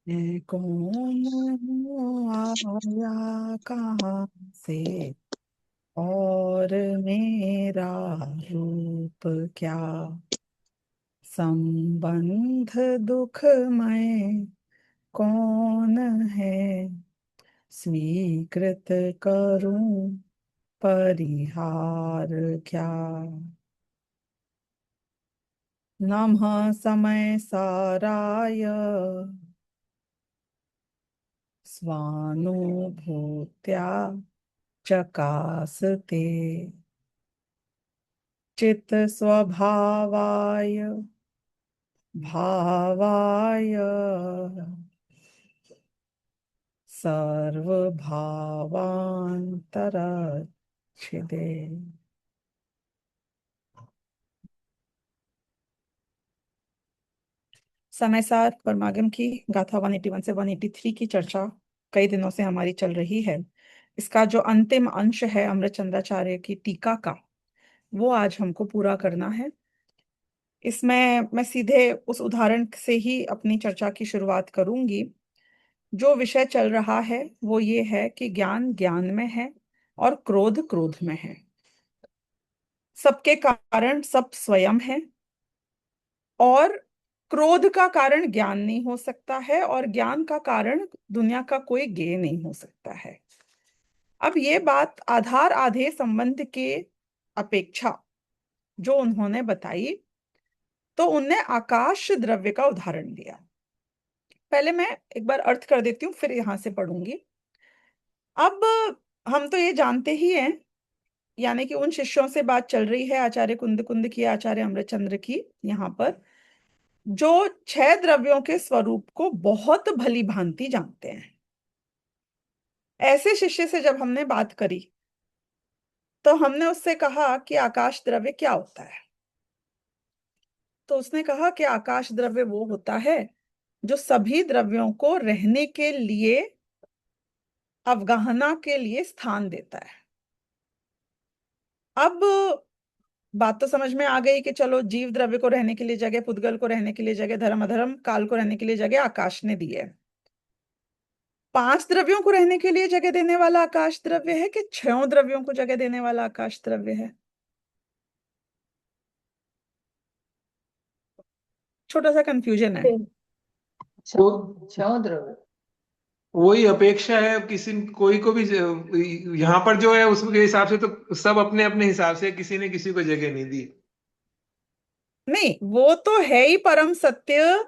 ये कौन आया कहाँ से और मेरा रूप क्या। संबंध दुखमय कौन है, स्वीकृत करूं परिहार क्या। नमः समय साराय स्वानुभूत्या चकासते, चित स्वभावाय भावाय सर्वभावांतरच्छिदे। समय सार परमागम की गाथा 181 से 183 की चर्चा कई दिनों से हमारी चल रही है। इसका जो अंतिम अंश है अमृतचंद्राचार्य की टीका का, वो आज हमको पूरा करना है। इसमें मैं सीधे उस उदाहरण से ही अपनी चर्चा की शुरुआत करूंगी। जो विषय चल रहा है वो ये है कि ज्ञान ज्ञान में है और क्रोध क्रोध में है। सबके कारण सब स्वयं है, और क्रोध का कारण ज्ञान नहीं हो सकता है, और ज्ञान का कारण दुनिया का कोई ज्ञेय नहीं हो सकता है। अब ये बात आधार आधेय संबंध के अपेक्षा जो उन्होंने बताई, तो उनने आकाश द्रव्य का उदाहरण दिया। पहले मैं एक बार अर्थ कर देती हूँ, फिर यहां से पढ़ूंगी। अब हम तो ये जानते ही हैं, यानी कि उन शिष्यों से बात चल रही है आचार्य कुंद कुंद की, आचार्य अमृतचंद्र की, यहाँ पर जो 6 द्रव्यों के स्वरूप को बहुत भली भांति जानते हैं। ऐसे शिष्य से जब हमने बात करी तो हमने उससे कहा कि आकाश द्रव्य क्या होता है। तो उसने कहा कि आकाश द्रव्य वो होता है जो सभी द्रव्यों को रहने के लिए, अवगाहना के लिए स्थान देता है। अब बात तो समझ में आ गई कि चलो, जीव द्रव्य को रहने के लिए जगह, पुद्गल को रहने के लिए जगह, धर्म अधर्म काल को रहने के लिए जगह आकाश ने दी है। 5 द्रव्यों को रहने के लिए जगह देने वाला आकाश द्रव्य है कि 6 द्रव्यों को जगह देने वाला आकाश द्रव्य है? छोटा सा कंफ्यूजन है। क्षमा द्रव्य वही अपेक्षा है किसी कोई को भी। यहाँ पर जो है उसके हिसाब से तो सब अपने अपने हिसाब से, किसी ने किसी को जगह नहीं दी। नहीं, वो तो है ही परम सत्य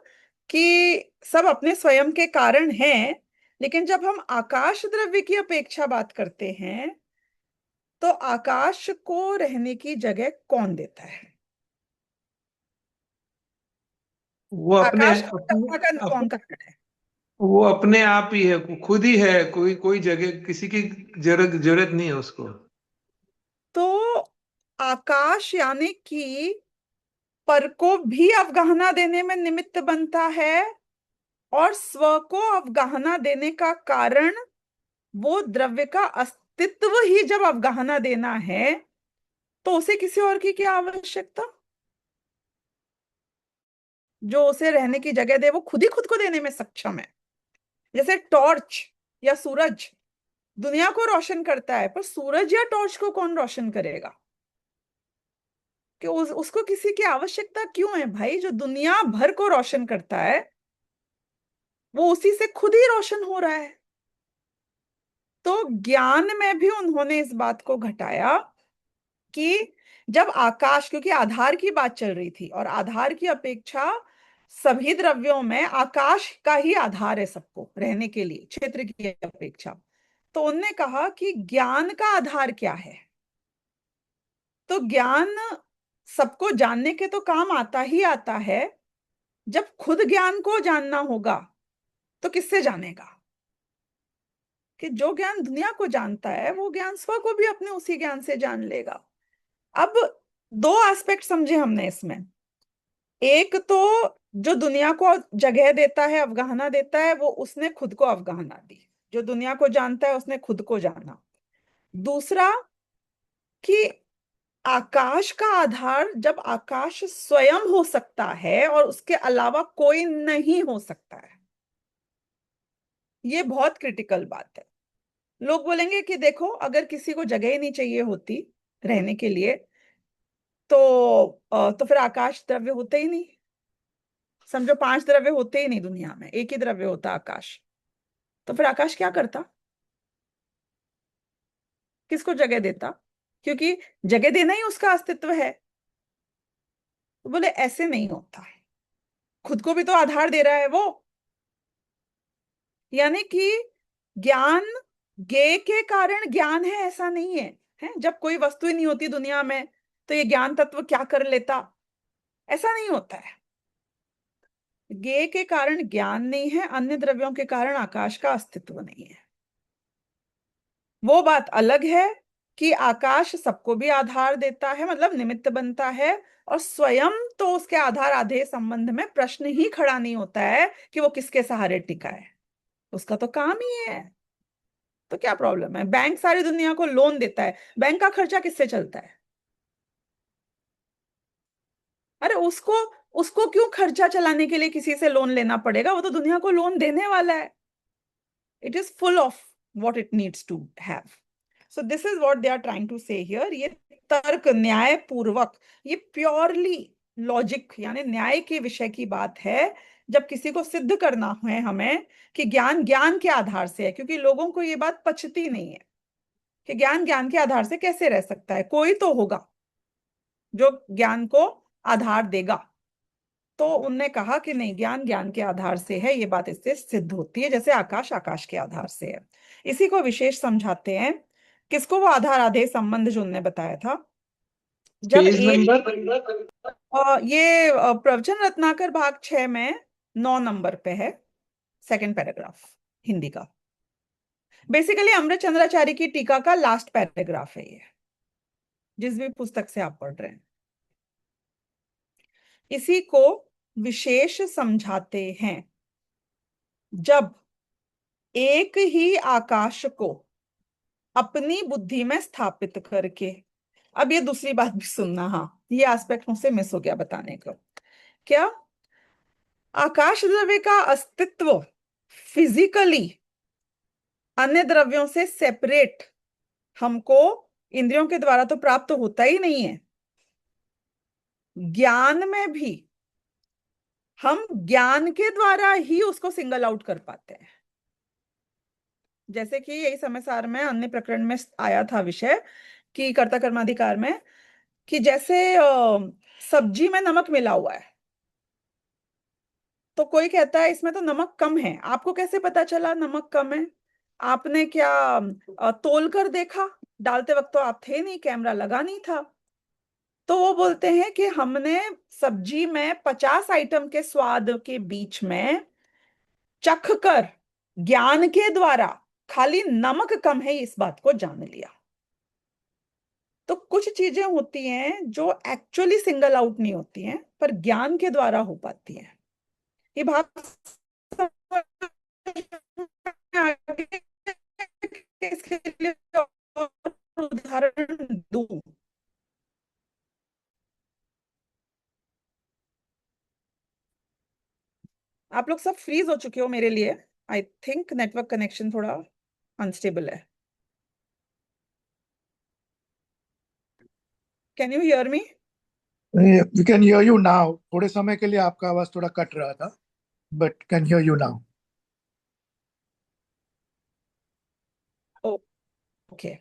कि सब अपने स्वयं के कारण हैं। लेकिन जब हम आकाश द्रव्य की अपेक्षा बात करते हैं, तो आकाश को रहने की जगह कौन देता है? वो अपने आकाश को अपने कल्पना का कौन कारण है? वो अपने आप ही है, खुद ही है, कोई कोई जगह किसी की जरूरत जरूरत नहीं है उसको। तो आकाश यानी कि पर को भी अवगाहना देने में निमित्त बनता है, और स्व को अवगाहना देने का कारण वो द्रव्य का अस्तित्व ही जब अवगाहना देना है, तो उसे किसी और की क्या आवश्यकता। जो उसे रहने की जगह दे वो खुद ही खुद को देने में सक्षम है। जैसे टॉर्च या सूरज दुनिया को रोशन करता है, पर सूरज या टॉर्च को कौन रोशन करेगा? कि उसको किसी की आवश्यकता क्यों है भाई? जो दुनिया भर को रोशन करता है वो उसी से खुद ही रोशन हो रहा है। तो ज्ञान में भी उन्होंने इस बात को घटाया कि जब आकाश, क्योंकि आधार की बात चल रही थी और आधार की अपेक्षा सभी द्रव्यों में आकाश का ही आधार है सबको रहने के लिए, क्षेत्र की अपेक्षा। तो उनने कहा कि ज्ञान का आधार क्या है? तो ज्ञान सबको जानने के तो काम आता ही आता है। जब खुद ज्ञान को जानना होगा तो किससे जानेगा? कि जो ज्ञान दुनिया को जानता है वो ज्ञान स्व को भी अपने उसी ज्ञान से जान लेगा। अब 2 एस्पेक्ट समझे हमने इसमें। एक तो जो दुनिया को जगह देता है, अवगाहना देता है, वो उसने खुद को अवगाहना दी। जो दुनिया को जानता है उसने खुद को जाना। दूसरा कि आकाश का आधार जब आकाश स्वयं हो सकता है और उसके अलावा कोई नहीं हो सकता है। ये बहुत क्रिटिकल बात है। लोग बोलेंगे कि देखो, अगर किसी को जगह ही नहीं चाहिए होती रहने के लिए, तो तो फिर आकाश द्रव्य होते ही नहीं। समझो 5 द्रव्य होते ही नहीं दुनिया में, एक ही द्रव्य होता आकाश। तो फिर आकाश क्या करता, किसको जगह देता? क्योंकि जगह देना ही उसका अस्तित्व है। तो बोले ऐसे नहीं होता, खुद को भी तो आधार दे रहा है वो। यानी कि ज्ञान ज्ञे के कारण ज्ञान है ऐसा नहीं है। है जब कोई वस्तु ही नहीं होती दुनिया में, तो ये ज्ञान तत्व क्या कर लेता? ऐसा नहीं होता है। ज्ञे के कारण ज्ञान नहीं है, अन्य द्रव्यों के कारण आकाश का अस्तित्व नहीं है। वो बात अलग है कि आकाश सबको भी आधार देता है, मतलब निमित्त बनता है। और स्वयं तो उसके आधार आधेय संबंध में प्रश्न ही खड़ा नहीं होता है कि वो किसके सहारे टिका है। उसका तो काम ही है। तो क्या प्रॉब्लम है? बैंक सारी दुनिया को लोन देता है, बैंक का खर्चा किससे चलता है? अरे उसको उसको क्यों खर्चा चलाने के लिए किसी से लोन लेना पड़ेगा? वो तो दुनिया को लोन देने वाला है। It is full of what it needs to have. So this is what they are trying to say here. ये तर्क न्याय पूर्वक, ये प्योरली लॉजिक यानी न्याय के विषय की बात है। जब किसी को सिद्ध करना है हमें कि ज्ञान ज्ञान के आधार से है, क्योंकि लोगों को ये बात पचती नहीं है कि ज्ञान ज्ञान के आधार से कैसे रह सकता है, कोई तो होगा जो ज्ञान को आधार देगा। तो उनने कहा कि नहीं, ज्ञान ज्ञान के आधार से है, ये बात इससे सिद्ध होती है, जैसे आकाश आकाश के आधार से है। इसी को विशेष समझाते हैं। किसको? वो आधार आधेय संबंध जो उनने बताया था। जब पेज एक नंबर। ये प्रवचन रत्नाकर भाग 6 में 9 नंबर पे है, सेकंड पैराग्राफ, हिंदी का। बेसिकली अमृत चंद्राचार्य की टीका का लास्ट पैराग्राफ है ये, जिस भी पुस्तक से आप पढ़ रहे हैं। इसी को विशेष समझाते हैं। जब एक ही आकाश को अपनी बुद्धि में स्थापित करके, अब ये दूसरी बात भी सुनना, हाँ ये एस्पेक्ट मुझसे मिस हो गया बताने को। क्या? आकाश द्रव्य का अस्तित्व फिजिकली अन्य द्रव्यों से सेपरेट हमको इंद्रियों के द्वारा तो प्राप्त होता ही नहीं है। ज्ञान में भी हम ज्ञान के द्वारा ही उसको सिंगल आउट कर पाते हैं। जैसे कि यही समय सार में अन्य प्रकरण में आया था विषय कि कर्ता कर्माधिकार में, कि जैसे सब्जी में नमक मिला हुआ है, तो कोई कहता है इसमें तो नमक कम है। आपको कैसे पता चला नमक कम है? आपने क्या तोल कर देखा? डालते वक्त तो आप थे नहीं, कैमरा लगा नहीं था। तो वो बोलते हैं कि हमने सब्जी में 50 आइटम के स्वाद के बीच में चख कर ज्ञान के द्वारा खाली नमक कम है इस बात को जान लिया। तो कुछ चीजें होती हैं जो एक्चुअली सिंगल आउट नहीं होती हैं, पर ज्ञान के द्वारा हो पाती हैं। ये भाग समझ में आ गया? इसके लिए और उदाहरण दूं? आप लोग सब फ्रीज हो चुके हो मेरे लिए। आई थिंक नेटवर्क कनेक्शन थोड़ा अनस्टेबल है। Can you hear me? We can hear you now. थोड़े समय के लिए आपका आवाज थोड़ा कट रहा था, but can hear you now. Okay.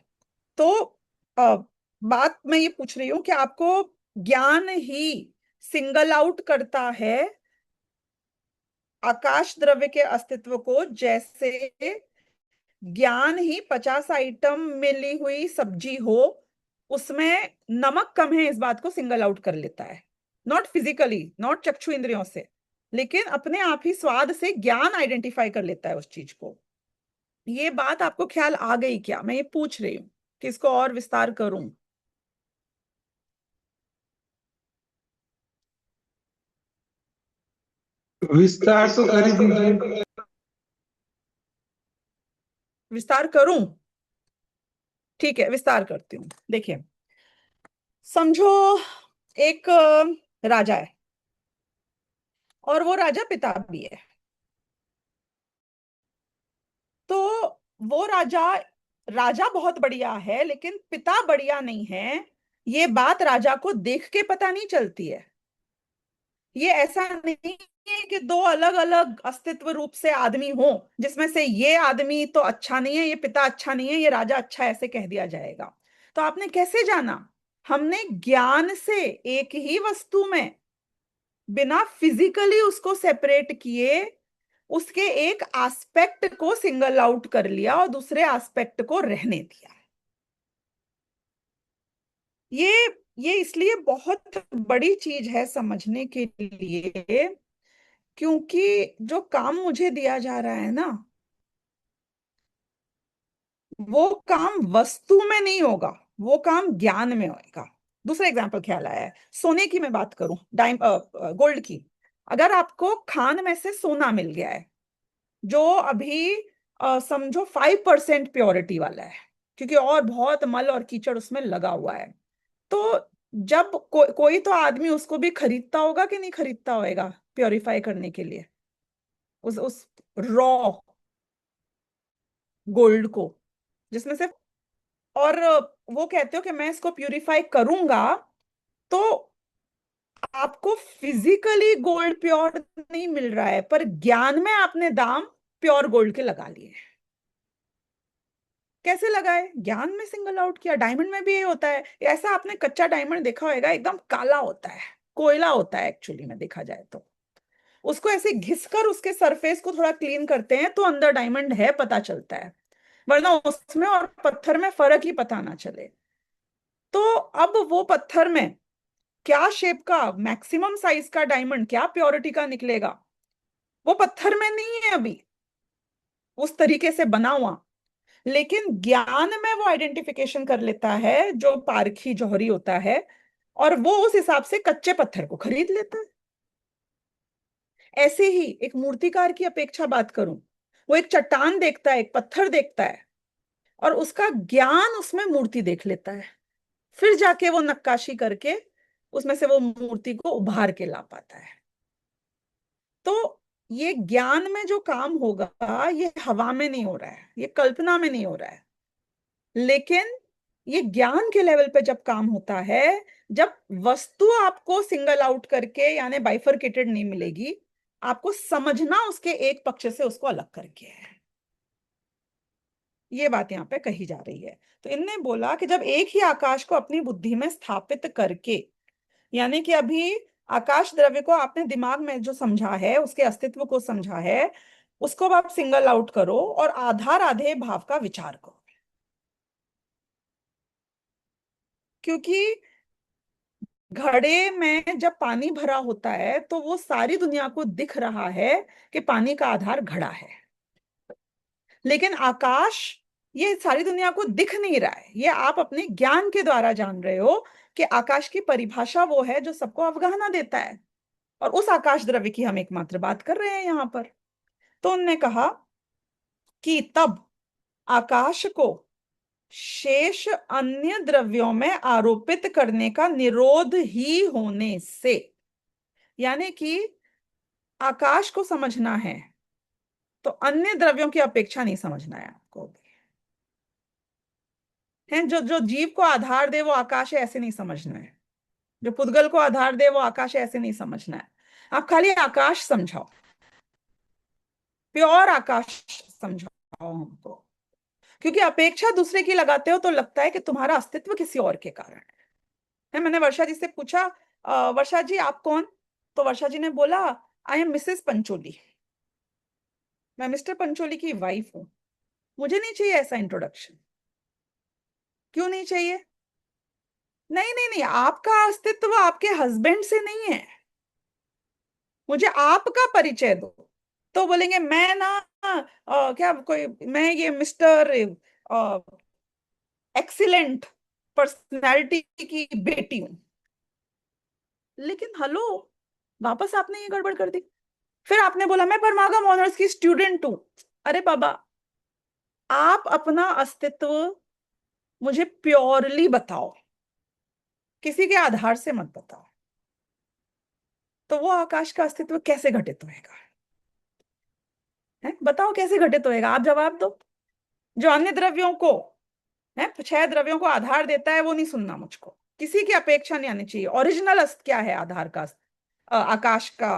तो अ, बात मैं ये पूछ रही हूँ कि आपको ज्ञान ही सिंगल आउट करता है आकाश द्रव्य के अस्तित्व को, जैसे ज्ञान ही 50 आइटम मिली हुई सब्जी हो, उसमें नमक कम है इस बात को सिंगल आउट कर लेता है। नॉट फिजिकली, नॉट चक्षु इंद्रियों से, लेकिन अपने आप ही स्वाद से ज्ञान आइडेंटिफाई कर लेता है उस चीज को। ये बात आपको ख्याल आ गई क्या? मैं ये पूछ रही हूँ कि इसको और विस्तार करूं। विस्तार तो कर ही दीजिए। विस्तार करूं? ठीक है, विस्तार करती हूँ। देखिए, समझो एक राजा है, और वो राजा पिता भी है। तो वो राजा राजा बहुत बढ़िया है, लेकिन पिता बढ़िया नहीं है। ये बात राजा को देख के पता नहीं चलती है। ये ऐसा नहीं है कि दो अलग अलग अस्तित्व रूप से आदमी हो, जिसमें से ये आदमी तो अच्छा नहीं है, ये पिता अच्छा नहीं है, ये राजा अच्छा है, ऐसे कह दिया जाएगा। तो आपने कैसे जाना? हमने ज्ञान से एक ही वस्तु में, बिना फिजिकली उसको सेपरेट किए, उसके एक एस्पेक्ट को सिंगल आउट कर लिया और दूसरे एस्पेक्ट को रहने दिया। ये ये इसलिए बहुत बड़ी चीज है समझने के लिए, क्योंकि जो काम मुझे दिया जा रहा है ना, वो काम वस्तु में नहीं होगा, वो काम ज्ञान में होगा। दूसरा एग्जांपल ख्याल आया है, सोने की मैं बात करूं, गोल्ड की। अगर आपको खान में से सोना मिल गया है, जो अभी समझो 5% प्योरिटी वाला है, क्योंकि और बहुत मल और कीचड़ उसमें लगा हुआ है, तो जब कोई तो आदमी उसको भी खरीदता होगा कि नहीं खरीदता होगा प्योरीफाई करने के लिए, उस रॉ गोल्ड को, जिसमें से, और वो कहते हो कि मैं इसको प्यूरिफाई करूंगा, तो आपको फिजिकली गोल्ड प्योर नहीं मिल रहा है, पर ज्ञान में आपने दाम प्योर गोल्ड के लगा लिए। कैसे लगाए? ज्ञान में सिंगल आउट किया। डायमंड में भी ये होता है। ऐसा आपने कच्चा डायमंड देखा होगा, एकदम काला होता है, कोयला होता है एक्चुअली में देखा जाए तो। उसको ऐसे घिसकर उसके सरफेस को थोड़ा क्लीन करते हैं तो अंदर डायमंड है पता चलता है, वरना उसमें और पत्थर में फर्क ही पता ना चले। तो अब वो पत्थर में क्या शेप का, मैक्सिमम साइज का डायमंड, क्या प्योरिटी का निकलेगा, वो पत्थर में नहीं है अभी उस तरीके से बना हुआ। लेकिन ज्ञान में वो आइडेंटिफिकेशन कर लेता है, जो पारखी जौहरी होता है, और वो उस हिसाब से कच्चे पत्थर को खरीद लेता है। ऐसे ही एक मूर्तिकार की अपेक्षा बात करूं, वो एक चट्टान देखता है, एक पत्थर देखता है, और उसका ज्ञान उसमें मूर्ति देख लेता है। फिर जाके वो नक्काशी करके उसमें से वो मूर्ति को उभार के ला पाता है। तो ये ज्ञान में जो काम होगा, ये हवा में नहीं हो रहा है, ये कल्पना में नहीं हो रहा है। लेकिन ये ज्ञान के लेवल पे जब काम होता है, जब वस्तु आपको सिंगल आउट करके यानी बाइफरकेटेड नहीं मिलेगी, आपको समझना उसके एक पक्ष से उसको अलग करके है। ये बात यहाँ पे कही जा रही है। तो इनने बोला कि जब एक ही आकाश को अपनी बुद्धि में स्थापित करके, यानी कि अभी आकाश द्रव्य को आपने दिमाग में जो समझा है, उसके अस्तित्व को समझा है, उसको अब आप सिंगल आउट करो और आधार आधे भाव का विचार करो। क्योंकि घड़े में जब पानी भरा होता है तो वो सारी दुनिया को दिख रहा है कि पानी का आधार घड़ा है। लेकिन आकाश, ये सारी दुनिया को दिख नहीं रहा है, ये आप अपने ज्ञान के द्वारा जान रहे हो कि आकाश की परिभाषा वो है जो सबको अवगाहना देता है, और उस आकाश द्रव्य की हम एकमात्र बात कर रहे हैं यहां पर। तो उनने कहा कि तब आकाश को शेष अन्य द्रव्यों में आरोपित करने का निरोध ही होने से, यानी कि आकाश को समझना है तो अन्य द्रव्यों की अपेक्षा नहीं समझना है आपको। है जो जो जीव को आधार दे वो आकाश है, ऐसे नहीं समझना है। जो पुद्गल को आधार दे वो आकाश है, ऐसे नहीं समझना है। आप खाली आकाश समझाओ, प्योर आकाश समझाओ हमको। क्योंकि अपेक्षा दूसरे की लगाते हो तो लगता है कि तुम्हारा अस्तित्व किसी और के कारण है। मैंने वर्षा जी से पूछा, वर्षा जी आप कौन?" तो वर्षा जी ने बोला, "आई एम मिसेस पंचोली, मैं मिस्टर पंचोली की वाइफ हूं।" मुझे नहीं चाहिए ऐसा इंट्रोडक्शन। क्यों नहीं चाहिए? नहीं नहीं नहीं, आपका अस्तित्व आपके हस्बैंड से नहीं है, मुझे आपका परिचय दो। तो बोलेंगे मैं ना क्या कोई, मैं ये मिस्टर एक्सीलेंट पर्सनालिटी की बेटी हूं। लेकिन हेलो, वापस आपने ये गड़बड़ कर दी। फिर आपने बोला मैं परमागम ऑनर्स की स्टूडेंट हूं। अरे बाबा, आप अपना अस्तित्व मुझे प्योरली बताओ, किसी के आधार से मत बताओ। तो वो आकाश का अस्तित्व कैसे घटित होएगा? है, बताओ कैसे घटित होएगा, आप जवाब दो। जो अन्य द्रव्यों को, है, 6 द्रव्यों को आधार देता है, वो नहीं सुनना मुझको। किसी की अपेक्षा नहीं आनी चाहिए। ओरिजिनल अस्त क्या है आधार का, आकाश का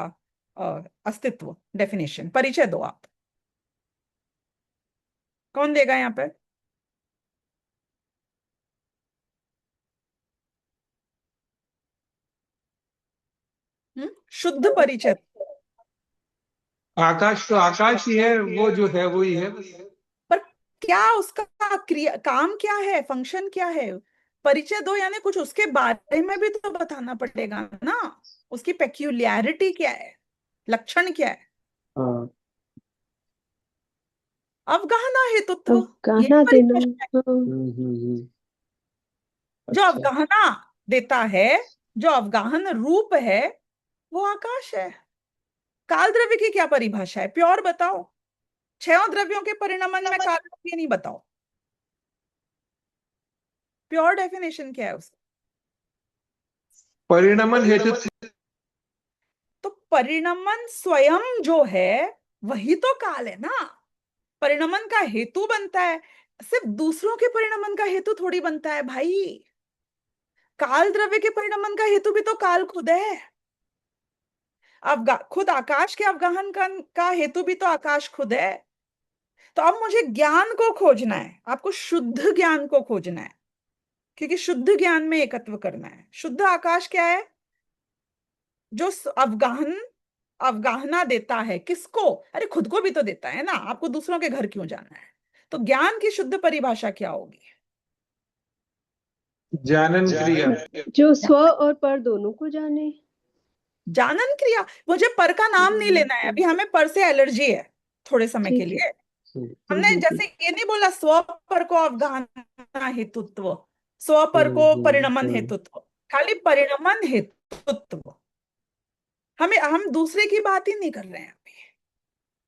अस्तित्व, डेफिनेशन, परिचय दो आप। कौन देगा यहाँ पे? शुद्ध परिचय। आकाश तो आकाश ही है, वो जो है वही है। पर क्या उसका क्रिया, काम क्या है, फंक्शन क्या है? परिचय दो, यानी कुछ उसके बारे में भी तो बताना पड़ेगा ना। उसकी पेक्यूलियरिटी क्या है, लक्षण क्या है? हाँ। अवगाहना हेतुत्व, अब ये गाना देना। परिभाषा है। हाँ। जो अच्छा। अवगाहना देता है, जो अवगाहन रूप है, वो आकाश है। काल द्रव्य की क्या परिभाषा है, प्योर बताओ। 6 द्रव्यों के परिणमन में काल द्रव्य नहीं, बताओ प्योर डेफिनेशन क्या है उसका? परिणमन हेतु। तो परिणमन स्वयं जो है वही तो काल है ना। परिणमन का हेतु बनता है, सिर्फ दूसरों के परिणमन का हेतु थोड़ी बनता है भाई। काल द्रव्य के परिणमन का हेतु भी तो काल खुद है। खुद आकाश के अवगाहन का हेतु भी तो आकाश खुद है। तो अब मुझे ज्ञान को खोजना है, आपको शुद्ध ज्ञान को खोजना है, क्योंकि शुद्ध ज्ञान में एकत्व करना है। शुद्ध आकाश क्या है? जो अवगाहन, अवगाहना देता है किसको? अरे खुद को भी तो देता है ना, आपको दूसरों के घर क्यों जाना है? तो ज्ञान की शुद्ध परिभाषा क्या होगी? जानन क्रिया। जो स्व और पर दोनों को जाने। जानन क्रिया। मुझे पर का नाम नहीं लेना है अभी, हमें पर से एलर्जी है थोड़े समय के ठीक है। लिए। हमने जैसे ये नहीं बोला स्व पर को अवगाहना हेतुत्व, स्व पर को परिणमन हेतुत्व, खाली परिणमन हेतुत्व। हम दूसरे की बात ही नहीं कर रहे हैं अभी।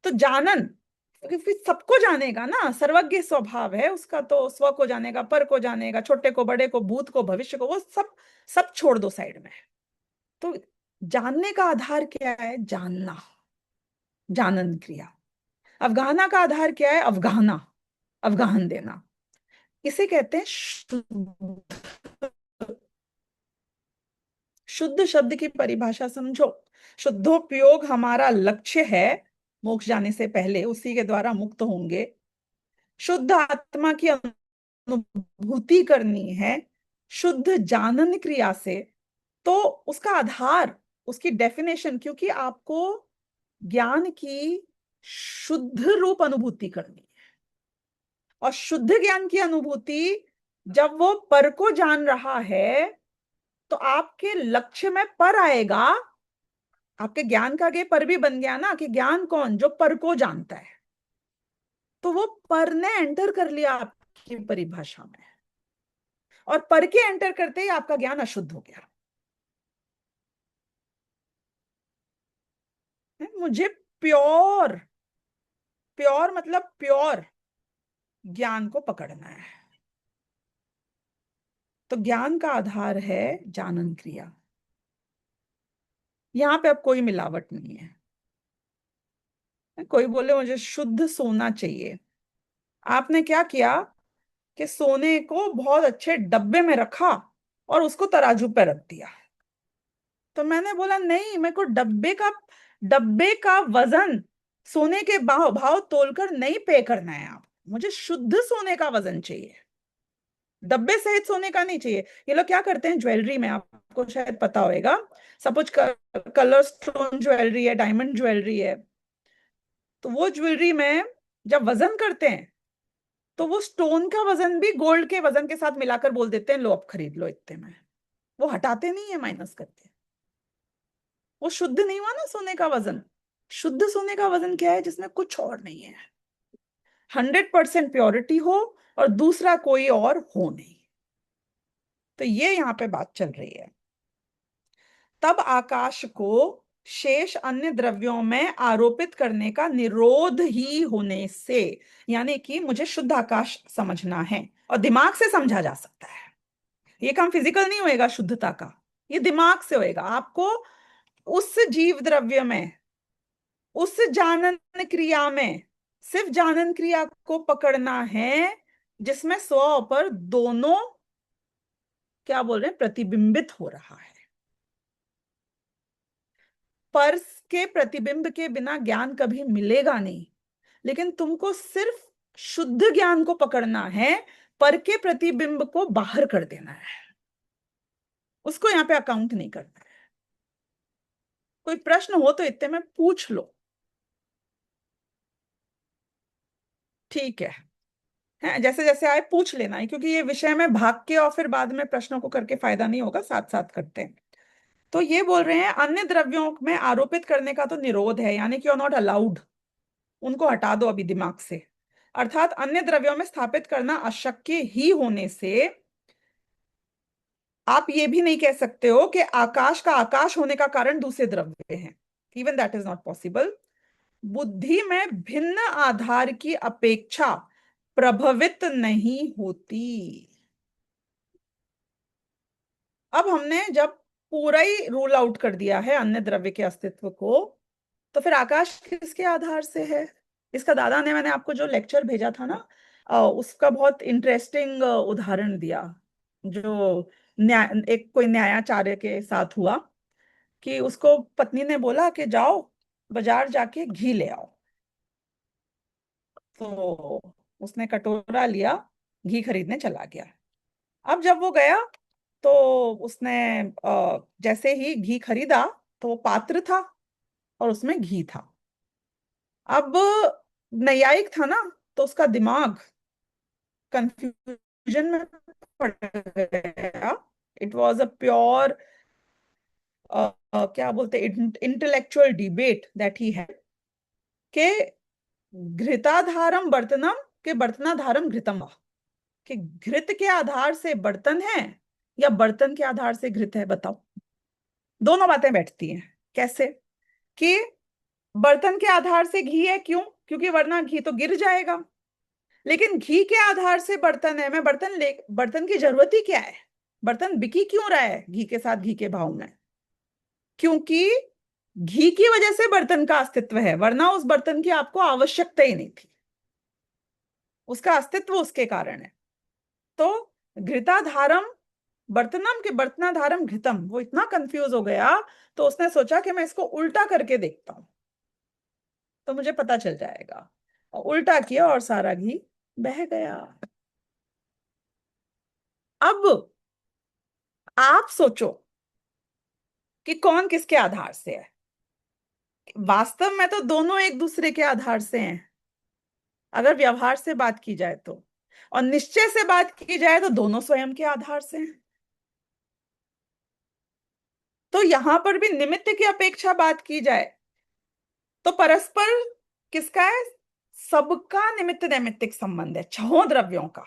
तो जानन, क्योंकि फिर सबको जानेगा ना, सर्वज्ञ स्वभाव है उसका, तो स्व को जानेगा, पर को जानेगा, छोटे को, बड़े को, भूत को, भविष्य को, वो सब सब छोड़ दो साइड में। तो जानने का आधार क्या है? जानना, जानन क्रिया। अवगाहना का आधार क्या है? अवगाहना, अवगाहन देना। इसे कहते हैं शुद्ध। शुद्ध शब्द की परिभाषा समझो। शुद्धोपयोग हमारा लक्ष्य है, मोक्ष जाने से पहले उसी के द्वारा मुक्त होंगे। शुद्ध आत्मा की अनुभूति करनी है शुद्ध जानन क्रिया से। तो उसका आधार, उसकी डेफिनेशन, क्योंकि आपको ज्ञान की शुद्ध रूप अनुभूति करनी है, और शुद्ध ज्ञान की अनुभूति जब वो पर को जान रहा है, तो आपके लक्ष्य में पर आएगा। आपके ज्ञान का आगे पर भी बन गया ना, कि ज्ञान कौन? जो पर को जानता है। तो वो पर ने एंटर कर लिया आपकी परिभाषा में, और पर के एंटर करते ही आपका ज्ञान अशुद्ध हो गया। मुझे प्योर, प्योर मतलब प्योर ज्ञान को पकड़ना है। तो ज्ञान का आधार है जानन क्रिया। यहां पे अब कोई मिलावट नहीं है। कोई बोले मुझे शुद्ध सोना चाहिए, आपने क्या किया कि सोने को बहुत अच्छे डब्बे में रखा और उसको तराजू पे रख दिया। तो मैंने बोला नहीं, मेरे को डब्बे का वजन सोने के भाव भाव तोलकर नहीं पे करना है। आप, मुझे शुद्ध सोने का वजन चाहिए, डब्बे सहित सोने का नहीं चाहिए। ये लोग क्या करते हैं ज्वेलरी में, आपको शायद पता होगा, सपोज कलर स्टोन ज्वेलरी है, डायमंड ज्वेलरी है, तो वो ज्वेलरी में जब वजन करते हैं, तो वो स्टोन का वजन भी गोल्ड के वजन के साथ मिलाकर बोल देते हैं लो अब खरीद लो इतने में। वो हटाते नहीं है, माइनस करते हैं। वो शुद्ध नहीं हुआ ना सोने का वजन। शुद्ध सोने का वजन क्या है? जिसमें कुछ और नहीं है, 100% प्योरिटी हो, और दूसरा कोई और हो नहीं। तो ये यहां पे बात चल रही है। तब आकाश को शेष अन्य द्रव्यों में आरोपित करने का निरोध ही होने से, यानी कि मुझे शुद्ध आकाश समझना है और दिमाग से समझा जा सकता है। ये काम फिजिकल नहीं होएगा शुद्धता का, ये दिमाग से होएगा। आपको उस जीव द्रव्य में, उस जानन क्रिया में सिर्फ जानन क्रिया को पकड़ना है जिसमें स्व और पर दोनों, क्या बोल रहे हैं, प्रतिबिंबित हो रहा है। पर के प्रतिबिंब के बिना ज्ञान कभी मिलेगा नहीं, लेकिन तुमको सिर्फ शुद्ध ज्ञान को पकड़ना है, पर के प्रतिबिंब को बाहर कर देना है, उसको यहाँ पे अकाउंट नहीं करना है। कोई प्रश्न हो तो इतने में पूछ लो, ठीक है जैसे जैसे आए पूछ लेना है, क्योंकि ये विषय में भाग के और फिर बाद में प्रश्नों को करके फायदा नहीं होगा, साथ साथ करते हैं। तो ये बोल रहे हैं अन्य द्रव्यों में आरोपित करने का तो निरोध है, यानी कि यू आर नॉट अलाउड, उनको हटा दो अभी दिमाग से। अर्थात अन्य द्रव्यों में स्थापित करना अशक्य ही होने से आप ये भी नहीं कह सकते हो कि आकाश का आकाश होने का कारण दूसरे द्रव्य हैं। Even that is not possible. बुद्धि में भिन्न आधार की अपेक्षा प्रभावित नहीं होती। अब हमने जब पूरा ही रूल आउट कर दिया है अन्य द्रव्य के अस्तित्व को, तो फिर आकाश किसके आधार से है? इसका दादा ने, मैंने आपको जो लेक्चर भेजा था ना, उसका बहुत इंटरेस्टिंग उदाहरण दिया, जो एक कोई न्यायाचार्य के साथ हुआ कि उसको पत्नी ने बोला कि जाओ बाजार जाके घी ले आओ। तो उसने कटोरा लिया, घी खरीदने चला गया। अब जब वो गया तो उसने जैसे ही घी खरीदा तो वो पात्र था और उसमें घी था। अब न्यायिक था ना, तो उसका दिमाग कंफ्यूजन में पड़ गया। इट वॉज अ प्योर क्या बोलते इंटेलेक्चुअल डिबेट दैट ही है के घृताधारम बर्तनम के बर्तनाधारम घृतम, कि घृत के आधार से बर्तन है या बर्तन के आधार से घृत है, बताओ। दोनों बातें बैठती हैं। कैसे? कि बर्तन के आधार से घी है, क्यों? क्योंकि वरना घी तो गिर जाएगा। लेकिन घी के आधार से बर्तन है, मैं बर्तन की जरूरत ही क्या है? बर्तन बिकी क्यों रहा है घी के साथ, घी के भाव में? क्योंकि घी की वजह से बर्तन का अस्तित्व है, वरना उस बर्तन की आपको आवश्यकता ही नहीं थी। उसका अस्तित्व उसके कारण है। तो घृताधारम बर्तनम के बर्तनाधारम घृतम, वो इतना कंफ्यूज हो गया तो उसने सोचा कि मैं इसको उल्टा करके देखता हूं तो मुझे पता चल जाएगा, और उल्टा किया और सारा घी बह गया। अब आप सोचो कि कौन किसके आधार से है। वास्तव में तो दोनों एक दूसरे के आधार से हैं, अगर व्यवहार से बात की जाए तो, और निश्चय से बात की जाए तो दोनों स्वयं के आधार से हैं। तो यहां पर भी निमित्त की अपेक्षा बात की जाए तो परस्पर किसका है? सबका निमित्त नैमित्तिक संबंध है, छहों द्रव्यों का।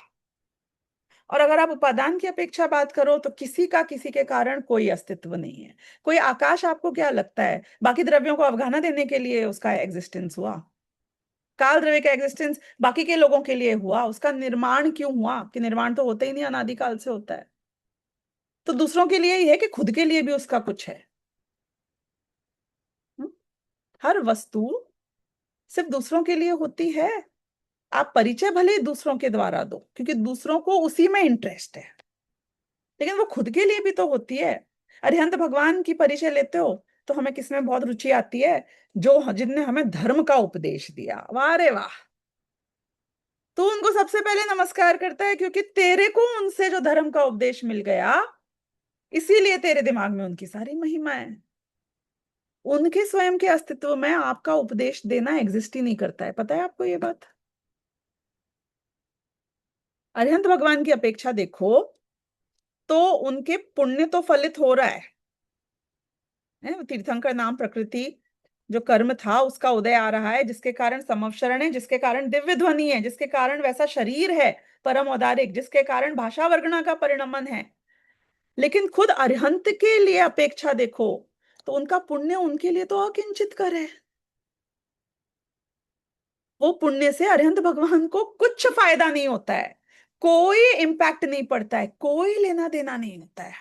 और अगर आप उपादान की अपेक्षा बात करो तो किसी का किसी के कारण कोई अस्तित्व नहीं है। कोई आकाश आपको क्या लगता है बाकी द्रव्यों को अवगाहना देने के लिए उसका एग्जिस्टेंस हुआ? काल द्रव्य का एग्जिस्टेंस बाकी के लोगों के लिए हुआ, उसका निर्माण क्यों हुआ? कि निर्माण तो होता ही नहीं, अनादिकाल से होता है। तो दूसरों के लिए ही है कि खुद के लिए भी उसका कुछ है? हर वस्तु सिर्फ दूसरों के लिए होती है। आप परिचय भले ही दूसरों के द्वारा दो क्योंकि दूसरों को उसी में इंटरेस्ट है, लेकिन वो खुद के लिए भी तो होती है। अरिहंत भगवान की परिचय लेते हो तो हमें किसमें बहुत रुचि आती है? जो जिनने हमें धर्म का उपदेश दिया। वाह रे वाह! तू उनको सबसे पहले नमस्कार करता है क्योंकि तेरे को उनसे जो धर्म का उपदेश मिल गया, इसीलिए तेरे दिमाग में उनकी सारी महिमा है। उनके स्वयं के अस्तित्व में आपका उपदेश देना एग्जिस्ट ही नहीं करता है। पता है आपको ये बात? अरिहंत भगवान की अपेक्षा देखो तो उनके पुण्य तो फलित हो रहा है। तीर्थंकर नाम प्रकृति जो कर्म था उसका उदय आ रहा है, जिसके कारण समवशरण है, जिसके कारण दिव्य ध्वनि है, जिसके कारण वैसा शरीर है परम औदारिक, जिसके कारण भाषा वर्गणा का परिणमन है। लेकिन खुद अरिहंत के लिए अपेक्षा देखो तो उनका पुण्य उनके लिए तो अकिंचित कर है। वो पुण्य से अरिहंत भगवान को कुछ फायदा नहीं होता है, कोई इम्पैक्ट नहीं पड़ता है, कोई लेना देना नहीं होता है।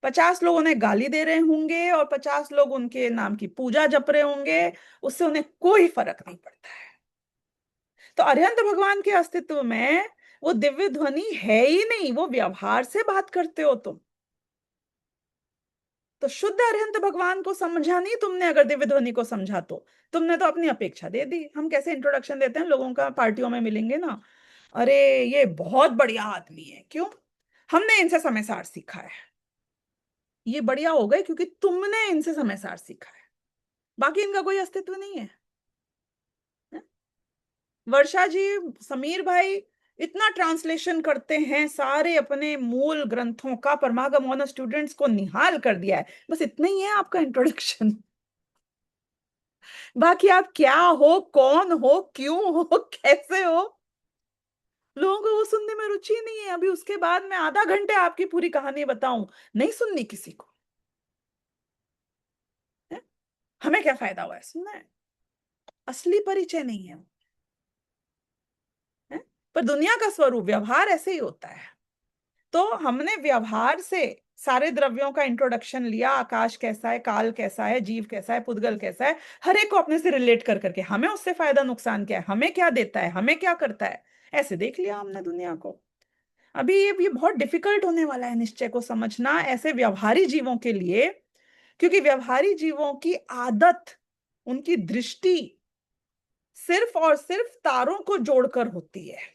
50 लोग उन्हें गाली दे रहे होंगे और 50 लोग उनके नाम की पूजा जप रहे होंगे, उससे उन्हें कोई फर्क नहीं पड़ता है। तो अरिहंत भगवान के अस्तित्व में वो दिव्य ध्वनि है ही नहीं, वो व्यवहार से बात करते हो तुम। तो शुद्ध अरिहंत भगवान को समझा नहीं तुमने, अगर दिव्य ध्वनि को समझा तो तुमने तो अपनी अपेक्षा दे दी। हम कैसे इंट्रोडक्शन देते हैं लोगों का, पार्टियों में मिलेंगे ना, अरे ये बहुत बढ़िया आदमी है, क्यों? हमने इनसे समय सार सीखा है। ये बढ़िया हो गए क्योंकि तुमने इनसे समय सार सीखा है, बाकी इनका कोई अस्तित्व नहीं है। वर्षा जी, समीर भाई इतना ट्रांसलेशन करते हैं सारे अपने मूल ग्रंथों का, परमागम ऑनर स्टूडेंट्स को निहाल कर दिया है। बस इतना ही है आपका इंट्रोडक्शन। बाकी आप क्या हो, कौन हो, क्यों हो, कैसे हो, लोगों को वो सुनने में रुचि नहीं है। अभी उसके बाद मैं आधा घंटे आपकी पूरी कहानी बताऊं, नहीं सुननी किसी को है? हमें क्या फायदा हुआ है सुनना है? असली परिचय नहीं है, है? पर दुनिया का स्वरूप व्यवहार ऐसे ही होता है। तो हमने व्यवहार से सारे द्रव्यों का इंट्रोडक्शन लिया, आकाश कैसा है, काल कैसा है, जीव कैसा है, पुद्गल कैसा है, हर एक को अपने से रिलेट कर करके हमें उससे फायदा नुकसान क्या है, हमें क्या देता है, हमें क्या करता है, ऐसे देख लिया हमने दुनिया को। अभी ये बहुत डिफिकल्ट होने वाला है निश्चय को समझना ऐसे व्यवहारी जीवों के लिए, क्योंकि व्यवहारी जीवों की आदत, उनकी दृष्टि सिर्फ और सिर्फ तारों को जोड़कर होती है।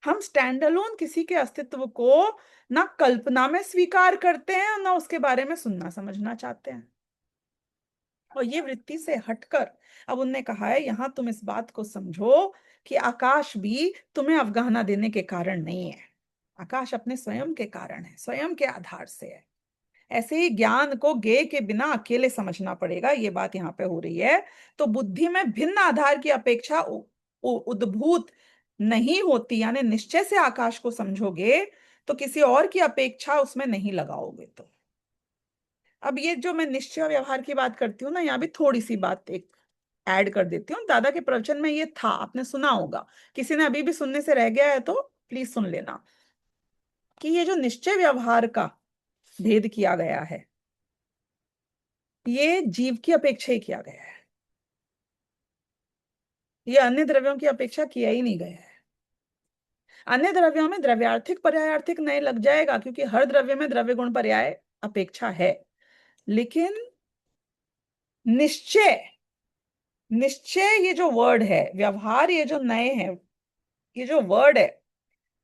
हम स्टैंड अलोन किसी के अस्तित्व को ना कल्पना में स्वीकार करते हैं और ना उसके बारे में सुनना समझना चाहते हैं। और ये वृत्ति से हटकर अब उनने कहा है यहां तुम इस बात को समझो कि आकाश भी तुम्हें अवगाहना देने के कारण नहीं है, आकाश अपने स्वयं के कारण है, स्वयं के आधार से है। ऐसे ही ज्ञान को ज्ञेय के बिना अकेले समझना पड़ेगा, ये बात यहाँ पे हो रही है। तो बुद्धि में भिन्न आधार की अपेक्षा उद्भूत नहीं होती, यानी निश्चय से आकाश को समझोगे तो किसी और की अपेक्षा उसमें नहीं लगाओगे। तो अब ये जो मैं निश्चय व्यवहार की बात करती हूँ ना, यहाँ भी थोड़ी सी बात एक ऐड कर देती हूँ। दादा के प्रवचन में ये था, आपने सुना होगा, किसी ने अभी भी सुनने से रह गया है तो प्लीज सुन लेना, कि ये जो निश्चय व्यवहार का भेद किया गया है ये जीव की अपेक्षा ही किया गया है, ये अन्य द्रव्यों की अपेक्षा किया ही नहीं गया है। अन्य द्रव्यों में द्रव्यार्थिक पर्यायार्थिक नहीं लग जाएगा, क्योंकि हर द्रव्य में द्रव्य गुण पर्याय अपेक्षा है, लेकिन निश्चय, निश्चय ये जो वर्ड है, व्यवहार ये जो नए हैं, ये जो वर्ड है,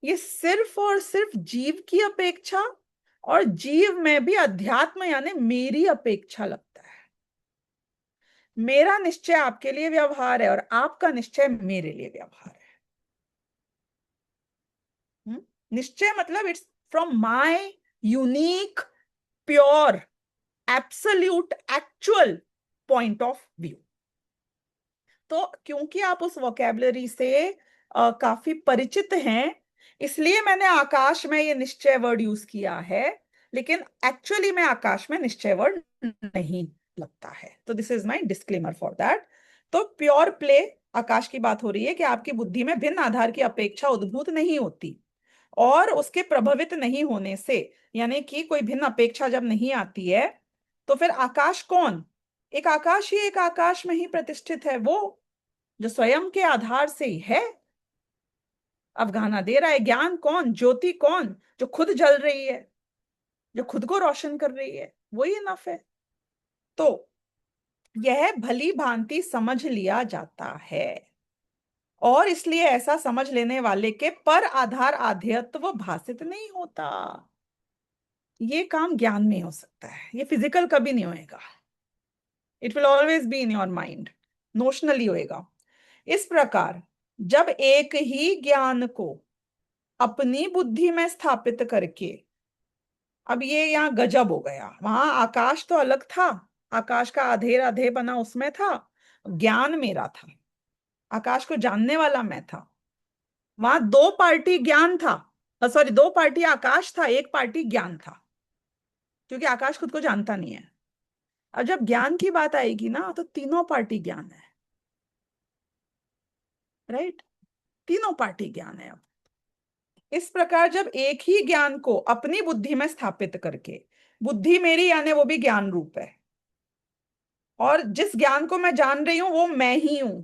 ये सिर्फ और सिर्फ जीव की अपेक्षा और जीव में भी अध्यात्म यानी मेरी अपेक्षा लगता है। मेरा निश्चय आपके लिए व्यवहार है और आपका निश्चय मेरे लिए व्यवहार है। निश्चय मतलब it's from my unique pure absolute actual point of view. तो क्योंकि आप उस वोकैबुलरी से काफी परिचित हैं, इसलिए मैंने आकाश में ये निश्चय वर्ड यूज किया है, लेकिन एक्चुअली में आकाश में निश्चय वर्ड नहीं लगता है। तो this is my disclaimer for that. तो प्योर प्ले आकाश की बात हो रही है कि आपकी बुद्धि में भिन्न आधार की अपेक्षा उद्भूत नहीं होती, और उसके प्रभावित नहीं होने से, यानी कि कोई भिन्न अपेक्षा जब नहीं आती है तो फिर आकाश कौन? एक आकाश ही एक आकाश में ही प्रतिष्ठित है, वो जो स्वयं के आधार से ही है, अवगाहना दे रहा है। ज्ञान कौन? ज्योति कौन? जो खुद जल रही है, जो खुद को रोशन कर रही है, वही इनफ है। तो यह भली भांति समझ लिया जाता है, और इसलिए ऐसा समझ लेने वाले के पर आधार आध्यत्व भासित नहीं होता। ये काम ज्ञान में हो सकता है, ये फिजिकल कभी नहीं होएगा। It will always be in your mind, नोशनली होएगा। इस प्रकार जब एक ही ज्ञान को अपनी बुद्धि में स्थापित करके, अब ये यहाँ गजब हो गया, वहां आकाश तो अलग था, आकाश का अधेर अधे बना उसमें था, ज्ञान मेरा था, आकाश को जानने वाला मैं था। वहां दो पार्टी ज्ञान था, सॉरी, दो पार्टी आकाश था, एक पार्टी ज्ञान था। क्योंकि आकाश खुद को जानता नहीं है। अब जब ज्ञान की बात आएगी ना, तो तीनों पार्टी ज्ञान है, राइट? तीनों पार्टी ज्ञान है। अब इस प्रकार जब एक ही ज्ञान को अपनी बुद्धि में स्थापित करके, बुद्धि मेरी यानी वो भी ज्ञान रूप है, और जिस ज्ञान को मैं जान रही हूं वो मैं ही हूं,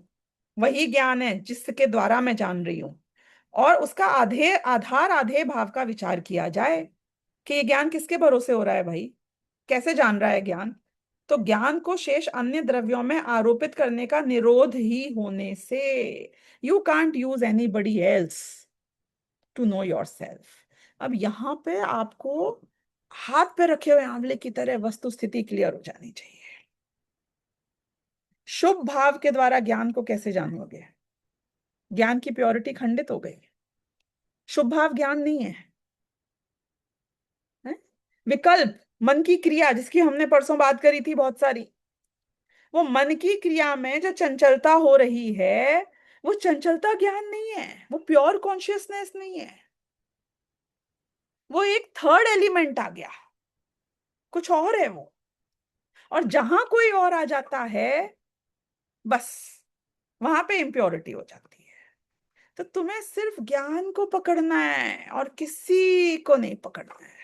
वही ज्ञान है जिसके द्वारा मैं जान रही हूं, और उसका आधार आधेय भाव का विचार किया जाए कि ये ज्ञान किसके भरोसे हो रहा है भाई, कैसे जान रहा है ज्ञान। तो ज्ञान को शेष अन्य द्रव्यों में आरोपित करने का निरोध ही होने से, you can't use anybody else to know yourself. अब यहां पे आपको हाथ पे रखे हुए आंवले की तरह वस्तु स्थिति क्लियर हो जानी चाहिए। शुभ भाव के द्वारा ज्ञान को कैसे जानोगे? ज्ञान की प्योरिटी खंडित हो गई। शुभ भाव ज्ञान नहीं है, है? विकल्प मन की क्रिया जिसकी हमने परसों बात करी थी बहुत सारी, वो मन की क्रिया में जो चंचलता हो रही है, वो चंचलता ज्ञान नहीं है, वो प्योर कॉन्शियसनेस नहीं है, वो एक थर्ड एलिमेंट आ गया, कुछ और है वो। और जहां कोई और आ जाता है, बस वहां पे इम्प्योरिटी हो जाती है। तो तुम्हें सिर्फ ज्ञान को पकड़ना है और किसी को नहीं पकड़ना है,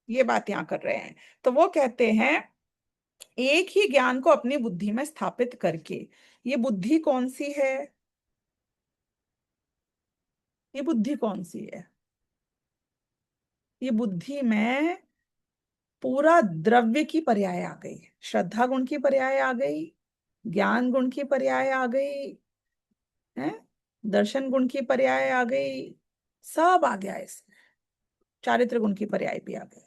ये बात यहां कर रहे हैं। तो वो कहते हैं एक ही ज्ञान को अपनी बुद्धि में स्थापित करके, ये बुद्धि कौन सी है? ये बुद्धि कौन सी है? ये बुद्धि में पूरा द्रव्य की पर्याय आ गई, श्रद्धा गुण की पर्याय आ गई, ज्ञान गुण की पर्याय आ गई है, दर्शन गुण की पर्याय आ गई, सब आ गया इसमें, चारित्र गुण की पर्याय भी आ गई।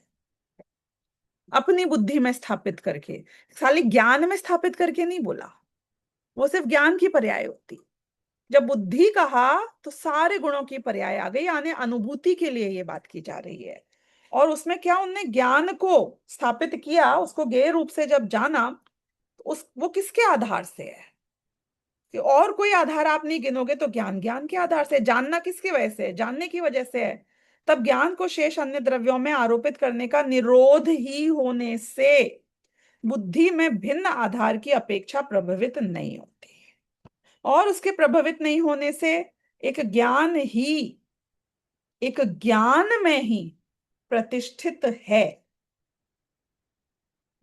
अपनी बुद्धि में स्थापित करके, खाली ज्ञान में स्थापित करके नहीं बोला, वो सिर्फ ज्ञान की पर्याय होती। जब बुद्धि कहा तो सारे गुणों की पर्याय आ गई, यानी अनुभूति के लिए ये बात की जा रही है। और उसमें क्या उनने ज्ञान को स्थापित किया, उसको ज्ञेय रूप से जब जाना, तो उस वो किसके आधार से है? कि और कोई आधार आप नहीं गिनोगे तो ज्ञान, ज्ञान के आधार से। जानना किसकी वजह से? जानने की वजह से है। तब ज्ञान को शेष अन्य द्रव्यों में आरोपित करने का निरोध ही होने से बुद्धि में भिन्न आधार की अपेक्षा प्रभावित नहीं होती, और उसके प्रभावित नहीं होने से एक ज्ञान में ही प्रतिष्ठित है।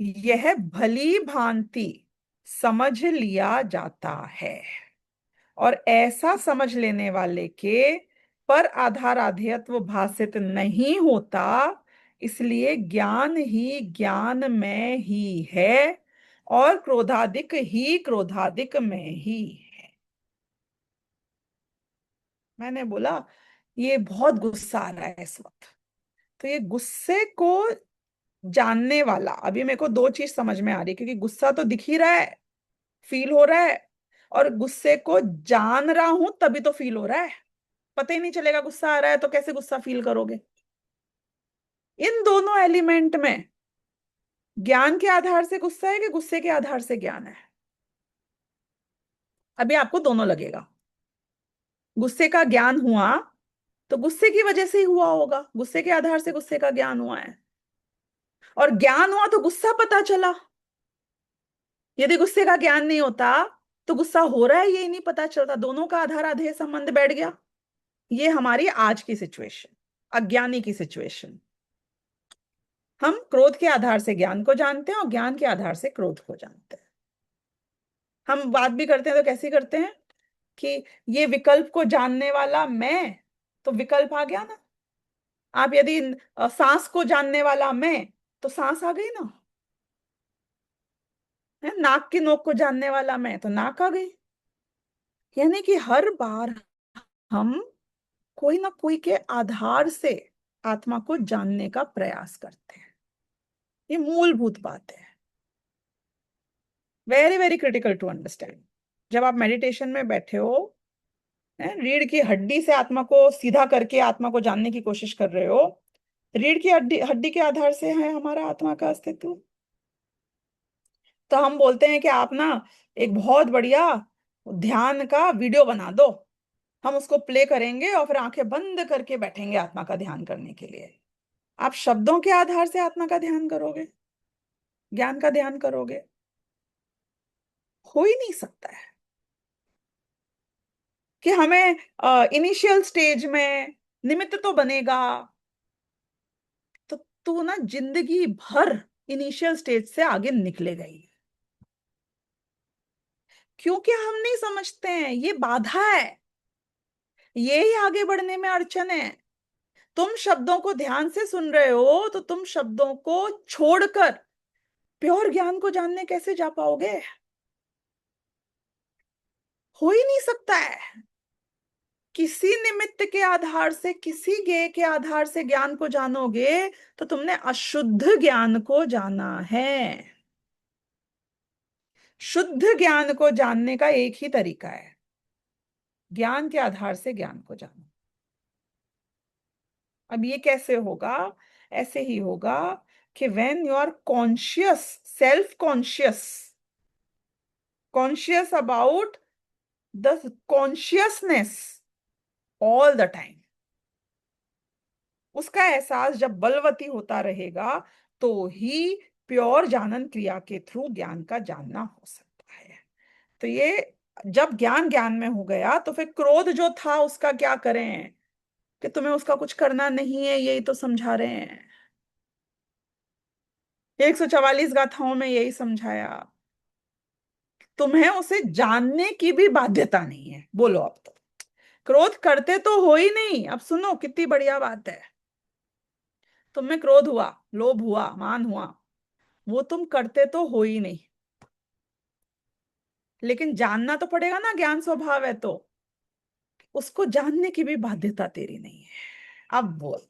यह भली भांति समझ लिया जाता है, और ऐसा समझ लेने वाले के पर आधार आधेयत्व भाषित नहीं होता, इसलिए ज्ञान ही ज्ञान में ही है और क्रोधादिक ही क्रोधादिक में ही है। मैंने बोला ये बहुत गुस्सा आ रहा है इस वक्त, तो ये गुस्से को जानने वाला, अभी मेरे को दो चीज समझ में आ रही है, क्योंकि गुस्सा तो दिख ही रहा है, फील हो रहा है, और गुस्से को जान रहा हूं तभी तो फील हो रहा है। पता ही नहीं चलेगा गुस्सा आ रहा है तो कैसे गुस्सा फील करोगे? इन दोनों एलिमेंट में ज्ञान के आधार से गुस्सा है कि गुस्से के आधार से ज्ञान है? अभी आपको दोनों लगेगा। गुस्से का ज्ञान हुआ तो गुस्से की वजह से ही हुआ होगा, गुस्से के आधार से गुस्से का ज्ञान हुआ है, और ज्ञान हुआ तो गुस्सा पता चला। यदि गुस्से का ज्ञान नहीं होता तो गुस्सा हो रहा है यही नहीं पता चलता, दोनों का आधार आधेय संबंध बैठ गया। ये हमारी आज की सिचुएशन, अज्ञानी की सिचुएशन। हम क्रोध के आधार से ज्ञान को जानते हैं और ज्ञान के आधार से क्रोध को जानते हैं। हम बात भी करते हैं तो कैसे करते हैं कि ये विकल्प को जानने वाला मैं, तो विकल्प आ गया ना। आप यदि सांस को जानने वाला मैं, तो सांस आ गई ना, है? नाक की नोक को जानने वाला मैं, तो नाक आ गई। यानी कि हर बार हम कोई ना कोई के आधार से आत्मा को जानने का प्रयास करते हैं। ये मूलभूत बात है, very very critical to understand. जब आप मेडिटेशन में बैठे हो, रीढ़ की हड्डी से आत्मा को सीधा करके आत्मा को जानने की कोशिश कर रहे हो, रीढ़ की हड्डी के आधार से है हमारा आत्मा का अस्तित्व। तो हम बोलते हैं कि आप ना एक बहुत बढ़िया ध्यान का वीडियो बना दो, हम उसको प्ले करेंगे और फिर आंखें बंद करके बैठेंगे आत्मा का ध्यान करने के लिए। आप शब्दों के आधार से आत्मा का ध्यान करोगे? ज्ञान का ध्यान करोगे? हो ही नहीं सकता है कि हमें इनिशियल स्टेज में निमित्त तो बनेगा। तो तू ना जिंदगी भर इनिशियल स्टेज से आगे निकलेगा ही, क्योंकि हम नहीं समझते हैं ये बाधा है, ये ही आगे बढ़ने में अड़चन है। तुम शब्दों को ध्यान से सुन रहे हो तो तुम शब्दों को छोड़कर प्योर ज्ञान को जानने कैसे जा पाओगे? हो ही नहीं सकता है। किसी निमित्त के आधार से, किसी ज्ञेय के आधार से ज्ञान को जानोगे तो तुमने अशुद्ध ज्ञान को जाना है। शुद्ध ज्ञान को जानने का एक ही तरीका है, ज्ञान के आधार से ज्ञान को जानो। अब ये कैसे होगा? ऐसे ही होगा कि when you are conscious, self conscious, conscious about the consciousness all the time, उसका एहसास जब बलवती होता रहेगा तो ही प्योर जानन क्रिया के थ्रू ज्ञान का जानना हो सकता है। तो ये जब ज्ञान ज्ञान में हो गया तो फिर क्रोध जो था उसका क्या करें? कि तुम्हें उसका कुछ करना नहीं है, यही तो समझा रहे हैं। 144 गाथाओं में यही समझाया। तुम्हें उसे जानने की भी बाध्यता नहीं है। बोलो, अब तो क्रोध करते तो हो ही नहीं। अब सुनो कितनी बढ़िया बात है। तुम में क्रोध हुआ, लोभ हुआ, मान हुआ, वो तुम करते तो हो ही नहीं, लेकिन जानना तो पड़ेगा ना, ज्ञान स्वभाव है तो उसको जानने की भी बाध्यता तेरी नहीं है। अब बोल,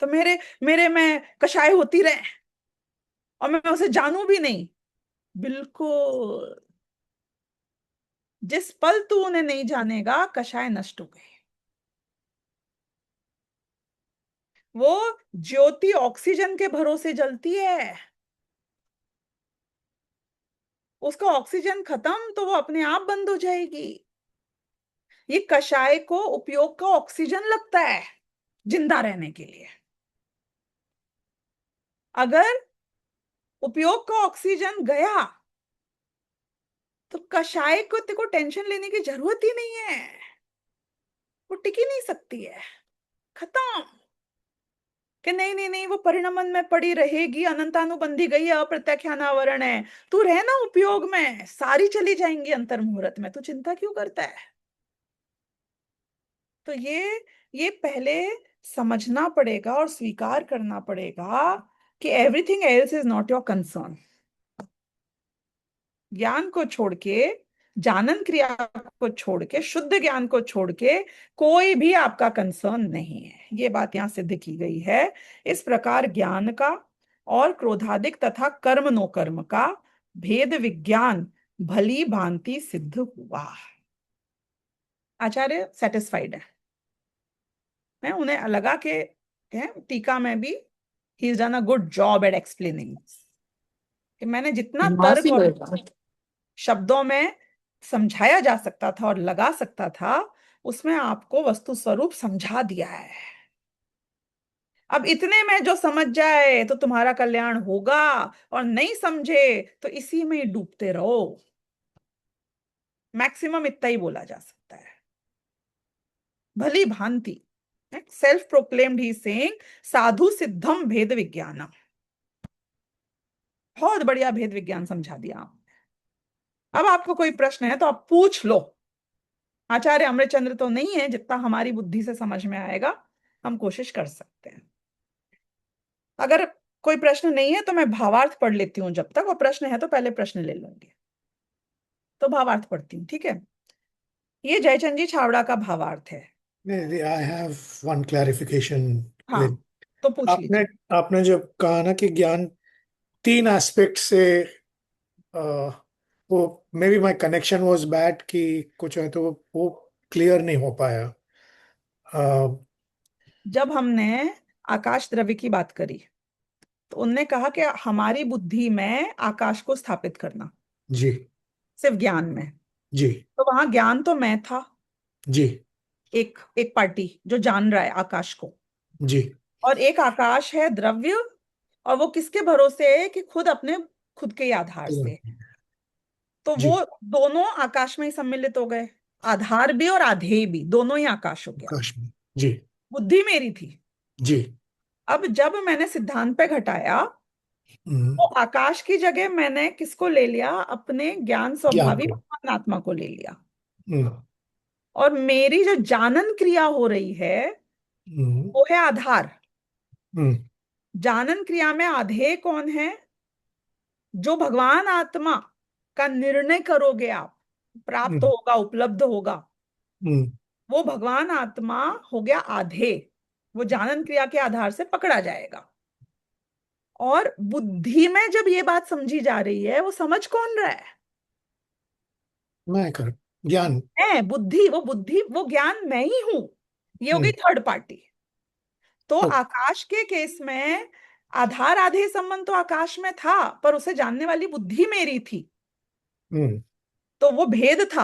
तो मेरे मेरे में कषाय होती रहे और मैं उसे जानू भी नहीं? बिल्कुल, जिस पल तू उन्हें नहीं जानेगा कषाय नष्ट हो गए। वो ज्योति ऑक्सीजन के भरोसे जलती है, उसका ऑक्सीजन खत्म तो वो अपने आप बंद हो जाएगी। ये कषाय को उपयोग का ऑक्सीजन लगता है जिंदा रहने के लिए। अगर उपयोग का ऑक्सीजन गया तो कषाय को तेको टेंशन लेने की जरूरत ही नहीं है, वो टिक ही नहीं सकती है, खत्म। कि नहीं नहीं नहीं, वो परिणमन में पड़ी रहेगी, अनंतानुबंधी गई है, अप्रत्याख्यानावरण है, तू रहना उपयोग में, सारी चली जाएंगी अंतर मुहूर्त में, तू चिंता क्यों करता है? तो ये पहले समझना पड़ेगा और स्वीकार करना पड़ेगा कि everything else is not your concern. ज्ञान को छोड़ के, जानन क्रिया को छोड़ के, शुद्ध ज्ञान को छोड़ के कोई भी आपका कंसर्न नहीं है। ये बात यहां सिद्ध की गई है। इस प्रकार ज्ञान का और क्रोधादिक तथा कर्म नो कर्म का भेद विज्ञान भली भांति सिद्ध हुआ। आचार्य सेटिस्फाइड है उन्हें लगा के टीका में भी he is done a good job at explaining, कि मैंने जितना तर्क और शब्दों में समझाया जा सकता था और लगा सकता था उसमें आपको वस्तु स्वरूप समझा दिया है। अब इतने में जो समझ जाए तो तुम्हारा कल्याण होगा, और नहीं समझे तो इसी में ही डूबते रहो। मैक्सिमम इतना ही बोला जा सकता है, भली भांति। सेल्फ प्रोक्लेम्ड ही सेइंग साधु सिद्धम भेद विज्ञानम। बहुत बढ़िया भेद विज्ञान समझा दिया आपने। अब आपको कोई प्रश्न है तो आप पूछ लो। आचार्य अमृतचंद्र तो नहीं है, जितना हमारी बुद्धि से समझ में आएगा हम कोशिश कर सकते हैं। अगर कोई प्रश्न नहीं है तो मैं भावार्थ पढ़ लेती हूँ जब तक, और प्रश्न है तो पहले प्रश्न ले लूंगी। तो भावार्थ पढ़ती हूँ, ठीक है? ये जयचंद जी छावड़ा का भावार्थ है। I have one clarification. हाँ, तो पूछ आपने लीजिए। आपने जब कहा ना कि ज्ञान तीन एस्पेक्ट से, वो may be my connection was bad कि कुछ है तो वो क्लियर नहीं हो पाया। जब हमने आकाश द्रव्य की बात करी तो उनने कहा कि हमारी बुद्धि में आकाश को स्थापित करना, जी सिर्फ ज्ञान में। जी तो वहां ज्ञान तो मैं था, जी एक एक पार्टी जो जान रहा है आकाश को, जी और एक आकाश है द्रव्य, और वो किसके भरोसे है? कि खुद के ही आधार से। तो जी, वो दोनों आकाश में ही सम्मिलित हो गए, आधार भी और आधेय भी, दोनों ही आकाश हो गया। आकाश में। जी, बुद्धि मेरी थी। जी। अब जब मैंने सिद्धांत पे घटाया, हम्म, तो आकाश की जगह मैंने किसको ले लिया? अपने ज्ञान ज्ञान स्वभावी को। भगवान आत्मा को ले लिया। हम्म, और मेरी जो जानन क्रिया हो रही है हम्म, वो है आधार। हम्म, जानन क्रिया में आधेय कौन है? जो भगवान आत्मा का निर्णय करोगे आप, प्राप्त हम्म, होगा, उपलब्ध होगा, हम्म, वो भगवान आत्मा हो गया आधेय। वो जानन क्रिया के आधार से पकड़ा जाएगा। और बुद्धि में जब ये बात समझी जा रही है, वो समझ कौन रहा है? मैं कर ज्ञान। है बुद्धि, वो ज्ञान मैं ही हूं। ये हो गई हम्म, थर्ड पार्टी। तो तो आकाश के केस में आधार आधे संबंध तो आकाश में था, पर उसे जानने वाली बुद्धि मेरी थी। हम्म, तो वो भेद था।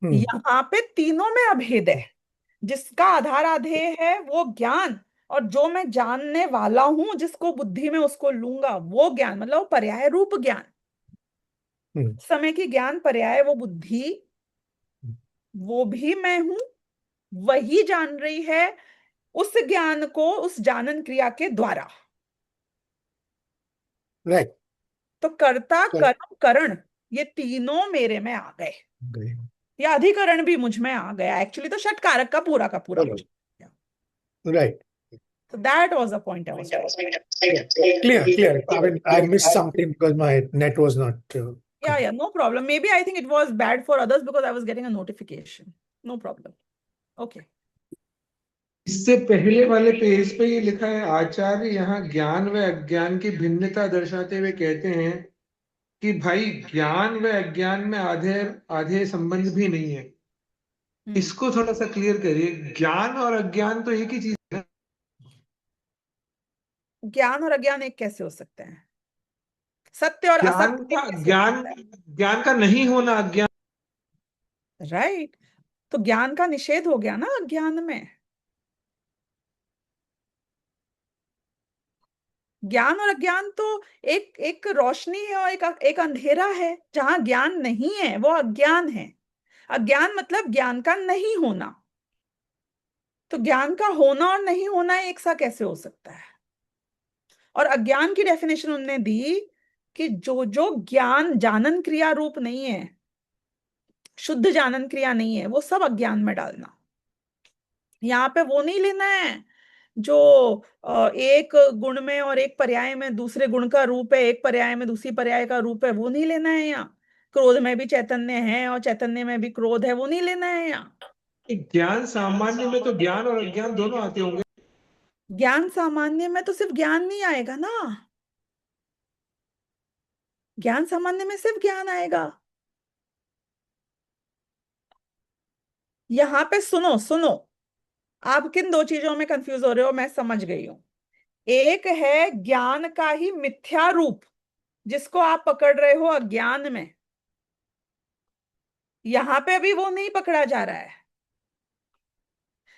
हम्म, यहाँ पे तीनों में अभेद है। जिसका आधार आधेय है वो ज्ञान, और जो मैं जानने वाला हूं जिसको बुद्धि में उसको लूंगा वो ज्ञान, मतलब वो पर्याय रूप ज्ञान। हम्म, समय की ज्ञान पर्याय वो बुद्धि, वो भी मैं हूं, वही जान रही है उस ज्ञान को उस जानन क्रिया के द्वारा। राइट। तो कर्ता कर कर्म करण ये तीनों मेरे में आ गए। गए। ये अधिकरण भी मुझ में आ गया। एक्चुअली तो षटकारक का पूरा बोलो। मुझ में आ गया। Right. So that was the point I was trying. Clear, clear. I mean, I missed something because my net was not Yeah, no problem. Maybe I think it was bad for others because I was getting a notification. No problem. Okay. इससे पहले वाले page पे ये लिखा है, आचार्य यहाँ ज्ञान व अज्ञान की भिन्नता दर्शाते हुए कहते हैं कि भाई ज्ञान व अज्ञान में आधे आधे संबंध भी नहीं है। इसको थोड़ा सा क्लियर करिए। ज्ञान और अज्ञान तो एक ही चीज है। ज्ञान और अज्ञान एक कैसे हो सकते हैं? सत्य और ज्ञान असत्य एक का कैसे हो ज्ञान सकता है? ज्ञान का नहीं होना अज्ञान। राइट। तो ज्ञान का निषेध हो गया ना अज्ञान में। ज्ञान और अज्ञान तो एक एक रोशनी है और एक अंधेरा है। जहां ज्ञान नहीं है वो अज्ञान है। अज्ञान मतलब ज्ञान का नहीं होना। तो ज्ञान का होना और नहीं होना एक सा कैसे हो सकता है? और अज्ञान की डेफिनेशन उनने दी कि जो जो ज्ञान जानन क्रिया रूप नहीं है, शुद्ध जानन क्रिया नहीं है, वो सब अज्ञान में डालना। यहाँ पे वो नहीं लेना है जो एक गुण में और एक पर्याय में दूसरे गुण का रूप है, एक पर्याय में दूसरी पर्याय का रूप है, वो नहीं लेना है यहाँ। क्रोध में भी चैतन्य है और चैतन्य में भी क्रोध है, वो नहीं लेना है यहाँ। ज्ञान सामान्य में तो ज्ञान और अज्ञान दोनों आते होंगे। ज्ञान सामान्य में तो सिर्फ ज्ञान नहीं आएगा ना। ज्ञान सामान्य में सिर्फ ज्ञान आएगा। यहाँ पे सुनो सुनो, आप किन दो चीजों में कंफ्यूज हो रहे हो मैं समझ गई हूं। एक है ज्ञान का ही मिथ्या रूप जिसको आप पकड़ रहे हो अज्ञान में। यहां पे अभी वो नहीं पकड़ा जा रहा है।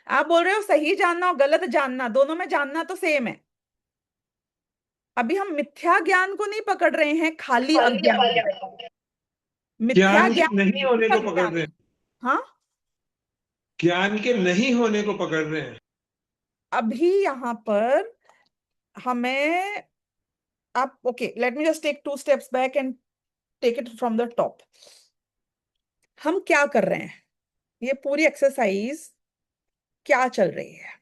आप बोल रहे हो सही जानना और गलत जानना, दोनों में जानना तो सेम है। अभी हम मिथ्या ज्ञान को नहीं पकड़ रहे हैं, खाली अज्ञान को। मिथ्या ज्ञान के ज्ञान नहीं होने को पकड़ अज्ञान। रहे हैं। हाँ, ज्ञान के नहीं होने को पकड़ रहे हैं। अभी यहां पर हमें, आप okay, let me just take 2 steps back and take it from the top. हम क्या कर रहे हैं? ये पूरी एक्सरसाइज क्या चल रही है?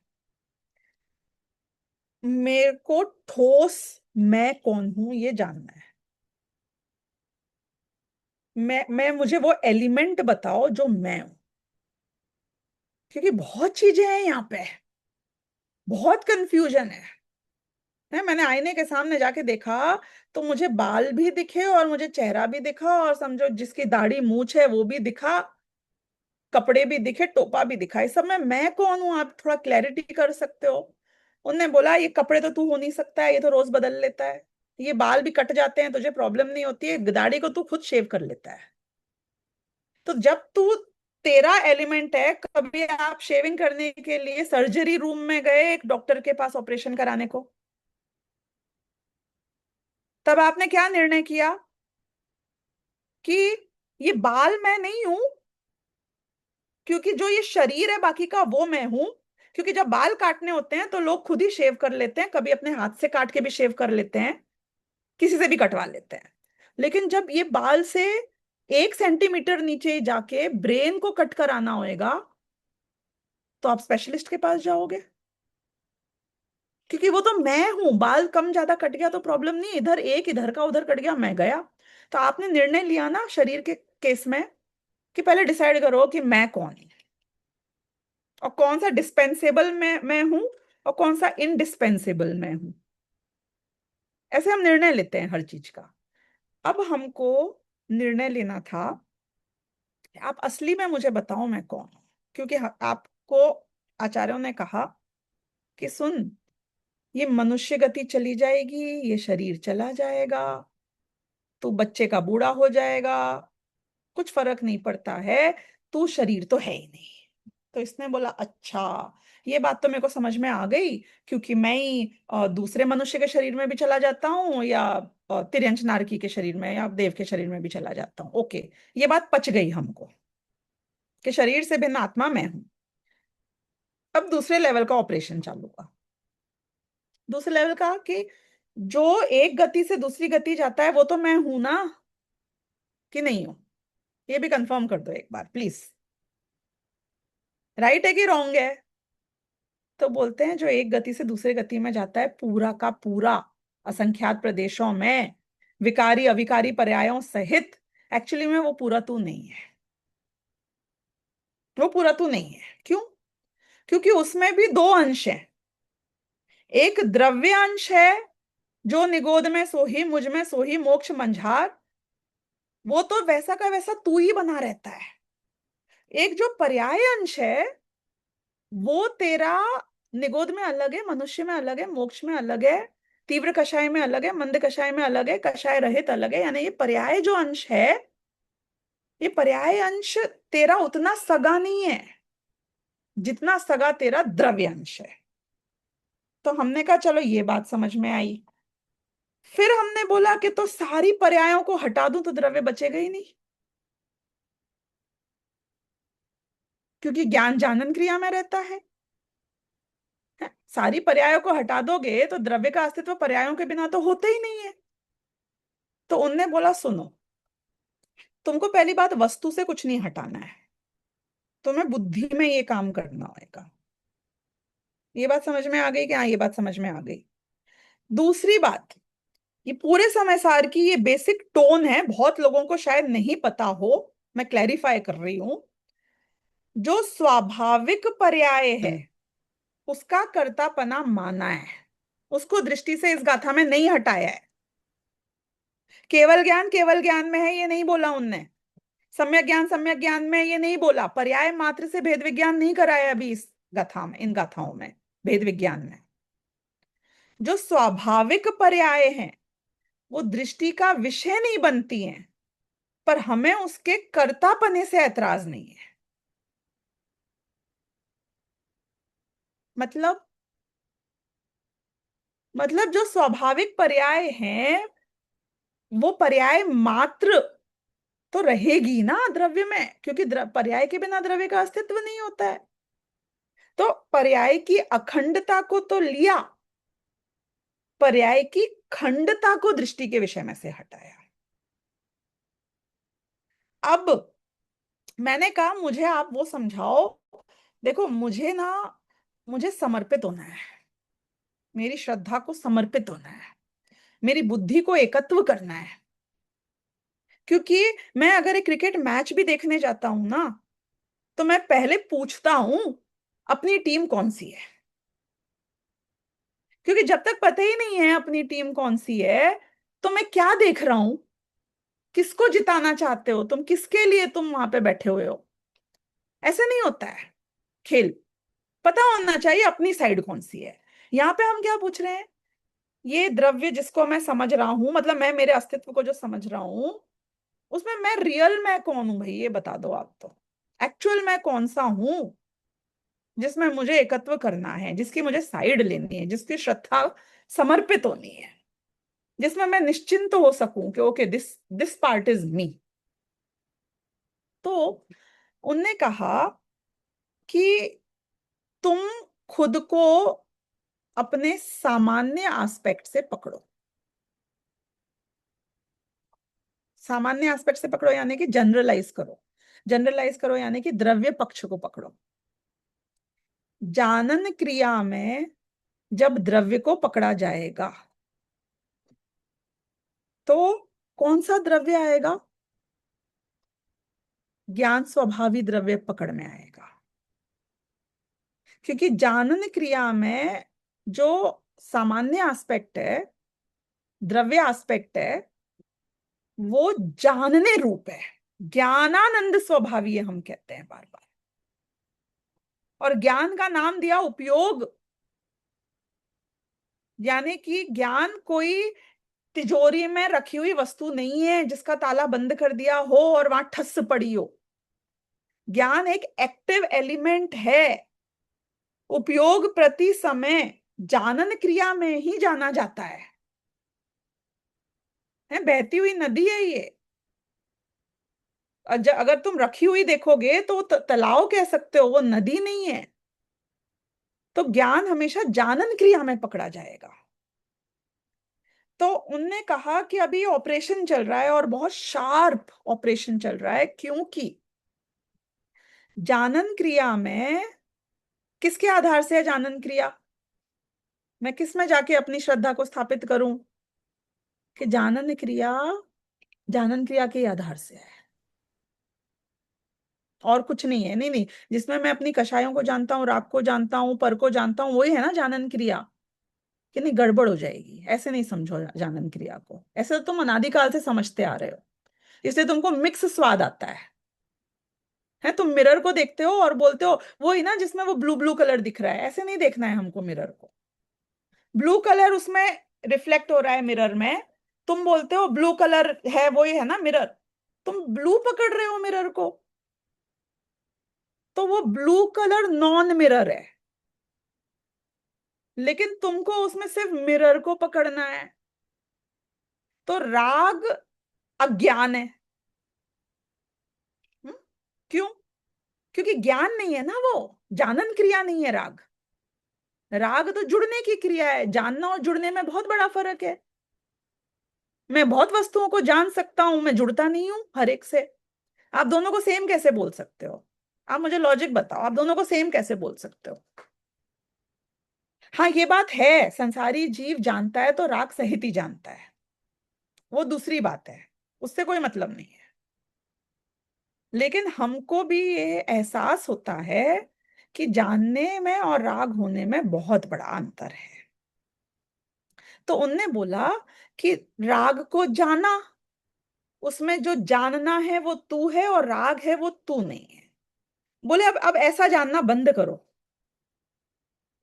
मेरे को ठोस मैं कौन हूं ये जानना है। मैं मुझे वो एलिमेंट बताओ जो मैं हूं। क्योंकि बहुत चीजें हैं यहाँ पे, बहुत कंफ्यूजन है। मैंने आईने के सामने जाके देखा तो मुझे बाल भी दिखे और मुझे चेहरा भी दिखा, और समझो जिसकी दाढ़ी मूछ है वो भी दिखा, कपड़े भी दिखे, टोपा भी दिखा। इस सब में मैं कौन हूं आप थोड़ा क्लैरिटी कर सकते हो? उनने बोला ये कपड़े तो तू हो नहीं सकता है, ये तो रोज बदल लेता है। ये बाल भी कट जाते हैं, तुझे प्रॉब्लम नहीं होती है, दाढ़ी को तू खुद शेव कर लेता है। तो जब तू तेरा एलिमेंट है, कभी आप शेविंग करने के लिए सर्जरी रूम में गए एक डॉक्टर के पास ऑपरेशन कराने को? तब आपने क्या निर्णय किया कि ये बाल मैं नहीं हूं, क्योंकि जो ये शरीर है बाकी का वो मैं हूं। क्योंकि जब बाल काटने होते हैं तो लोग खुद ही शेव कर लेते हैं, कभी अपने हाथ से काट के भी शेव कर लेते हैं, किसी से भी कटवा लेते हैं। लेकिन जब ये बाल से 1 सेंटीमीटर नीचे जाके ब्रेन को कट कर आना होएगा, तो आप स्पेशलिस्ट के पास जाओगे, क्योंकि वो तो मैं हूं। बाल कम ज्यादा कट गया तो प्रॉब्लम नहीं, इधर एक इधर का उधर कट गया मैं गया। तो आपने निर्णय लिया ना शरीर के केस में कि पहले डिसाइड करो कि मैं कौन हूं, और कौन सा डिस्पेंसेबल मैं हूं, और कौन सा इनडिस्पेंसेबल मैं हूं। ऐसे हम निर्णय लेते हैं हर चीज का। अब हमको निर्णय लेना था कि आप असली में मुझे बताओ मैं कौन हूं। क्योंकि आपको आचार्यों ने कहा कि सुन, ये मनुष्य गति चली जाएगी, ये शरीर चला जाएगा, तू बच्चे का बूढ़ा हो जाएगा, कुछ फर्क नहीं पड़ता है, तू शरीर तो है ही नहीं। तो इसने बोला अच्छा, ये बात तो मेरे को समझ में आ गई, क्योंकि मैं ही दूसरे मनुष्य के शरीर में भी चला जाता हूँ, या तिर्यंच नारकी के शरीर में या देव के शरीर में भी चला जाता हूँ। ओके, ये बात पच गई हमको कि शरीर से भिन्न आत्मा मैं हूं। अब दूसरे लेवल का ऑपरेशन चालू हुआ। दूसरे लेवल का कि जो एक गति से दूसरी गति जाता है वो तो मैं हूं ना, कि नहीं हूं? ये भी कंफर्म कर दो एक बार प्लीज। राइट है कि रॉन्ग है? तो बोलते हैं जो एक गति से दूसरे गति में जाता है पूरा का पूरा, असंख्यात प्रदेशों में, विकारी अविकारी पर्यायों सहित, एक्चुअली में वो पूरा तू नहीं है। वो पूरा तू नहीं है। क्यों? क्योंकि उसमें भी दो अंश हैं। एक द्रव्य अंश है, जो निगोद में सोही मुझ में सोही मोक्ष मंझार, वो तो वैसा का वैसा तू ही बना रहता है। एक जो पर्याय अंश है, वो तेरा निगोद में अलग है, मनुष्य में अलग है, मोक्ष में अलग है, तीव्र कषाय में अलग है, मंद कषाय में अलग है, कषाय रहित अलग है। यानी ये पर्याय जो अंश है, ये पर्याय अंश तेरा उतना सगा नहीं है जितना सगा तेरा द्रव्य अंश है। तो हमने कहा चलो ये बात समझ में आई। फिर हमने बोला कि तो सारी पर्यायों को हटा दूं तो द्रव्य बचेगा ही नहीं, क्योंकि ज्ञान जानन क्रिया में रहता है। सारी पर्यायों को हटा दोगे तो द्रव्य का अस्तित्व पर्यायों के बिना तो होता ही नहीं है। तो उनने बोला सुनो, तुमको पहली बात वस्तु से कुछ नहीं हटाना है, तुम्हें बुद्धि में ये काम करना होगा। ये बात समझ में आ गई कि हाँ? ये बात समझ में आ गई। दूसरी बात, ये पूरे समय सार की ये बेसिक टोन है, बहुत लोगों को शायद नहीं पता हो, मैं क्लैरिफाई कर रही हूं। जो स्वाभाविक पर्याय है उसका कर्तापना माना है, उसको दृष्टि से इस गाथा में नहीं हटाया है। केवल ज्ञान में है ये नहीं बोला उनने, सम्यक ज्ञान में ये नहीं बोला, पर्याय मात्र से भेद विज्ञान नहीं कराया अभी इस गाथा में, इन गाथाओं में भेद विज्ञान में। जो स्वाभाविक पर्याय हैं वो दृष्टि का विषय नहीं बनती हैं, पर हमें उसके कर्तापने से ऐतराज नहीं है। मतलब जो स्वाभाविक पर्याय हैं वो पर्याय मात्र तो रहेगी ना द्रव्य में, क्योंकि पर्याय के बिना द्रव्य का अस्तित्व नहीं होता है। तो पर्याय की अखंडता को तो लिया, पर्याय की खंडता को दृष्टि के विषय में से हटाया। अब मैंने कहा मुझे आप वो समझाओ। देखो मुझे समर्पित होना है, मेरी श्रद्धा को समर्पित होना है, मेरी बुद्धि को एकत्व करना है। क्योंकि मैं अगर एक क्रिकेट मैच भी देखने जाता हूं ना, तो मैं पहले पूछता हूं अपनी टीम कौन सी है। क्योंकि जब तक पता ही नहीं है अपनी टीम कौन सी है, तो मैं क्या देख रहा हूं, किसको जिताना चाहते हो तुम, किसके लिए तुम वहां पे बैठे हुए हो। ऐसे नहीं होता है खेल। पता होना चाहिए अपनी साइड कौन सी है। यहाँ पे हम क्या पूछ रहे हैं, ये द्रव्य जिसको मैं समझ रहा हूं, मतलब मैं मेरे अस्तित्व को जो समझ रहा हूं, उसमें मैं रियल मैं कौन हूं भाई, ये बता दो आप। तो एक्चुअल मैं कौन सा हूं जिसमें मुझे एकत्व करना है, जिसकी मुझे साइड लेनी है, जिसकी श्रद्धा समर्पित होनी है। जिसमें मैं निश्चिंत हो सकूं कि okay this this part is me. तो उनने कहा कि तुम खुद को अपने सामान्य एस्पेक्ट से पकड़ो। सामान्य एस्पेक्ट से पकड़ो यानी कि जनरलाइज करो। जनरलाइज करो यानी कि द्रव्य पक्ष को पकड़ो। जानन क्रिया में जब द्रव्य को पकड़ा जाएगा तो कौन सा द्रव्य आएगा? ज्ञान स्वभावी द्रव्य पकड़ में आएगा। क्योंकि जानन क्रिया में जो सामान्य एस्पेक्ट है, द्रव्य एस्पेक्ट है, वो जानने रूप है, ज्ञानानंद स्वभावी है, हम कहते हैं बार बार। और ज्ञान का नाम दिया उपयोग, यानी कि ज्ञान कोई तिजोरी में रखी हुई वस्तु नहीं है जिसका ताला बंद कर दिया हो और वहां ठस पड़ी हो। ज्ञान एक एक्टिव एलिमेंट है। उपयोग प्रति समय जानन क्रिया में ही जाना जाता है। बहती हुई नदी है ये। अगर तुम रखी हुई देखोगे तो तालाब कह सकते हो, वो नदी नहीं है। तो ज्ञान हमेशा जानन क्रिया में पकड़ा जाएगा। तो उनने कहा कि अभी ऑपरेशन चल रहा है और बहुत शार्प ऑपरेशन चल रहा है, क्योंकि जानन क्रिया में किसके आधार से है जानन क्रिया? मैं किस में जाके अपनी श्रद्धा को स्थापित करूं कि जानन क्रिया के आधार से है और कुछ नहीं है। नहीं नहीं, जिसमें मैं अपनी कषायों को जानता हूँ, राग को जानता हूँ, पर को जानता हूँ, वही है ना जानन क्रिया। कि नहीं, गड़बड़ हो जाएगी, ऐसे नहीं समझो जानन क्रिया को। ऐसे तो तुम अनादिकाल से समझते आ रहे हो, इसलिए तुमको मिक्स स्वाद आता है। तुम मिरर को देखते हो और बोलते हो वो ही ना जिसमें वो ब्लू ब्लू कलर दिख रहा है। ऐसे नहीं देखना है हमको मिरर को। ब्लू कलर उसमें रिफ्लेक्ट हो रहा है मिरर में, तुम बोलते हो ब्लू कलर है, वो ही है ना मिरर। तुम ब्लू पकड़ रहे हो मिरर को, तो वो ब्लू कलर नॉन मिरर है, लेकिन तुमको उसमें सिर्फ मिरर को पकड़ना है। तो राग अज्ञान है। हम्म? क्यों? क्योंकि ज्ञान नहीं है ना, वो जानन क्रिया नहीं है। राग राग तो जुड़ने की क्रिया है। जानना और जुड़ने में बहुत बड़ा फर्क है। मैं बहुत वस्तुओं को जान सकता हूं, मैं जुड़ता नहीं हूं हर एक से। आप दोनों को सेम कैसे बोल सकते हो? आप मुझे लॉजिक बताओ, आप दोनों को सेम कैसे बोल सकते हो? हाँ, ये बात है, संसारी जीव जानता है तो राग सहित ही जानता है, वो दूसरी बात है, उससे कोई मतलब नहीं है। लेकिन हमको भी ये एहसास होता है कि जानने में और राग होने में बहुत बड़ा अंतर है। तो उनने बोला कि राग को जाना, उसमें जो जानना है वो तू है और राग है वो तू नहीं है। बोले अब ऐसा जानना बंद करो,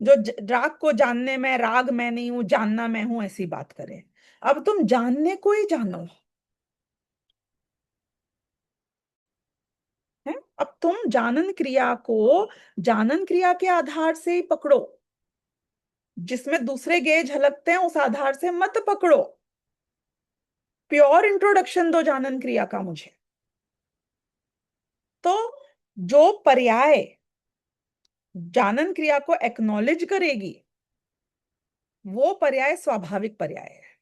जो राग को जानने में राग मैं नहीं हूं, जानना मैं हूं, ऐसी बात करे। अब तुम जानने को ही जानो है। अब तुम जानन क्रिया को जानन क्रिया के आधार से ही पकड़ो, जिसमें दूसरे गेय झलकते हैं उस आधार से मत पकड़ो। प्योर इंट्रोडक्शन दो जानन क्रिया का मुझे। तो जो पर्याय जानन क्रिया को एक्नॉलेज करेगी वो पर्याय स्वाभाविक पर्याय है।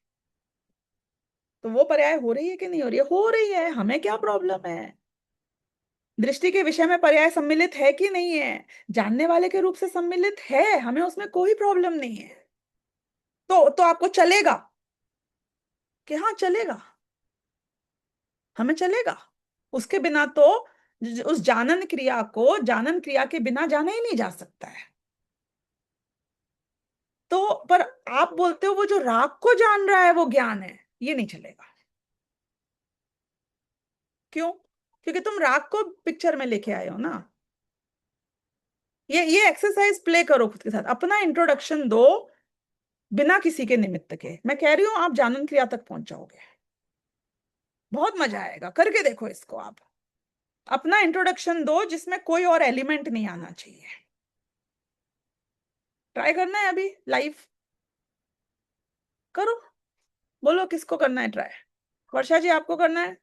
तो वो पर्याय हो रही है कि नहीं हो रही है? हो रही है। हमें क्या प्रॉब्लम है? दृष्टि के विषय में पर्याय सम्मिलित है कि नहीं है? जानने वाले के रूप से सम्मिलित है, हमें उसमें कोई प्रॉब्लम नहीं है। तो आपको चलेगा कि हाँ चलेगा, हमें चलेगा। उसके बिना तो उस जानन क्रिया को जानन क्रिया के बिना जाना ही नहीं जा सकता है। तो पर आप बोलते हो वो जो राग को जान रहा है वो ज्ञान है, ये नहीं चलेगा। क्यों? क्योंकि तुम राग को पिक्चर में लेके आए हो ना। ये एक्सरसाइज प्ले करो खुद के साथ, अपना इंट्रोडक्शन दो बिना किसी के निमित्त के। मैं कह रही हूं आप जानन क्रिया तक पहुंच जाओगे, बहुत मजा आएगा। करके देखो इसको आप। अपना इंट्रोडक्शन दो जिसमें कोई और एलिमेंट नहीं आना चाहिए। ट्राई करना है अभी लाइव, करो, बोलो किसको करना है ट्राई? वर्षा जी आपको करना है?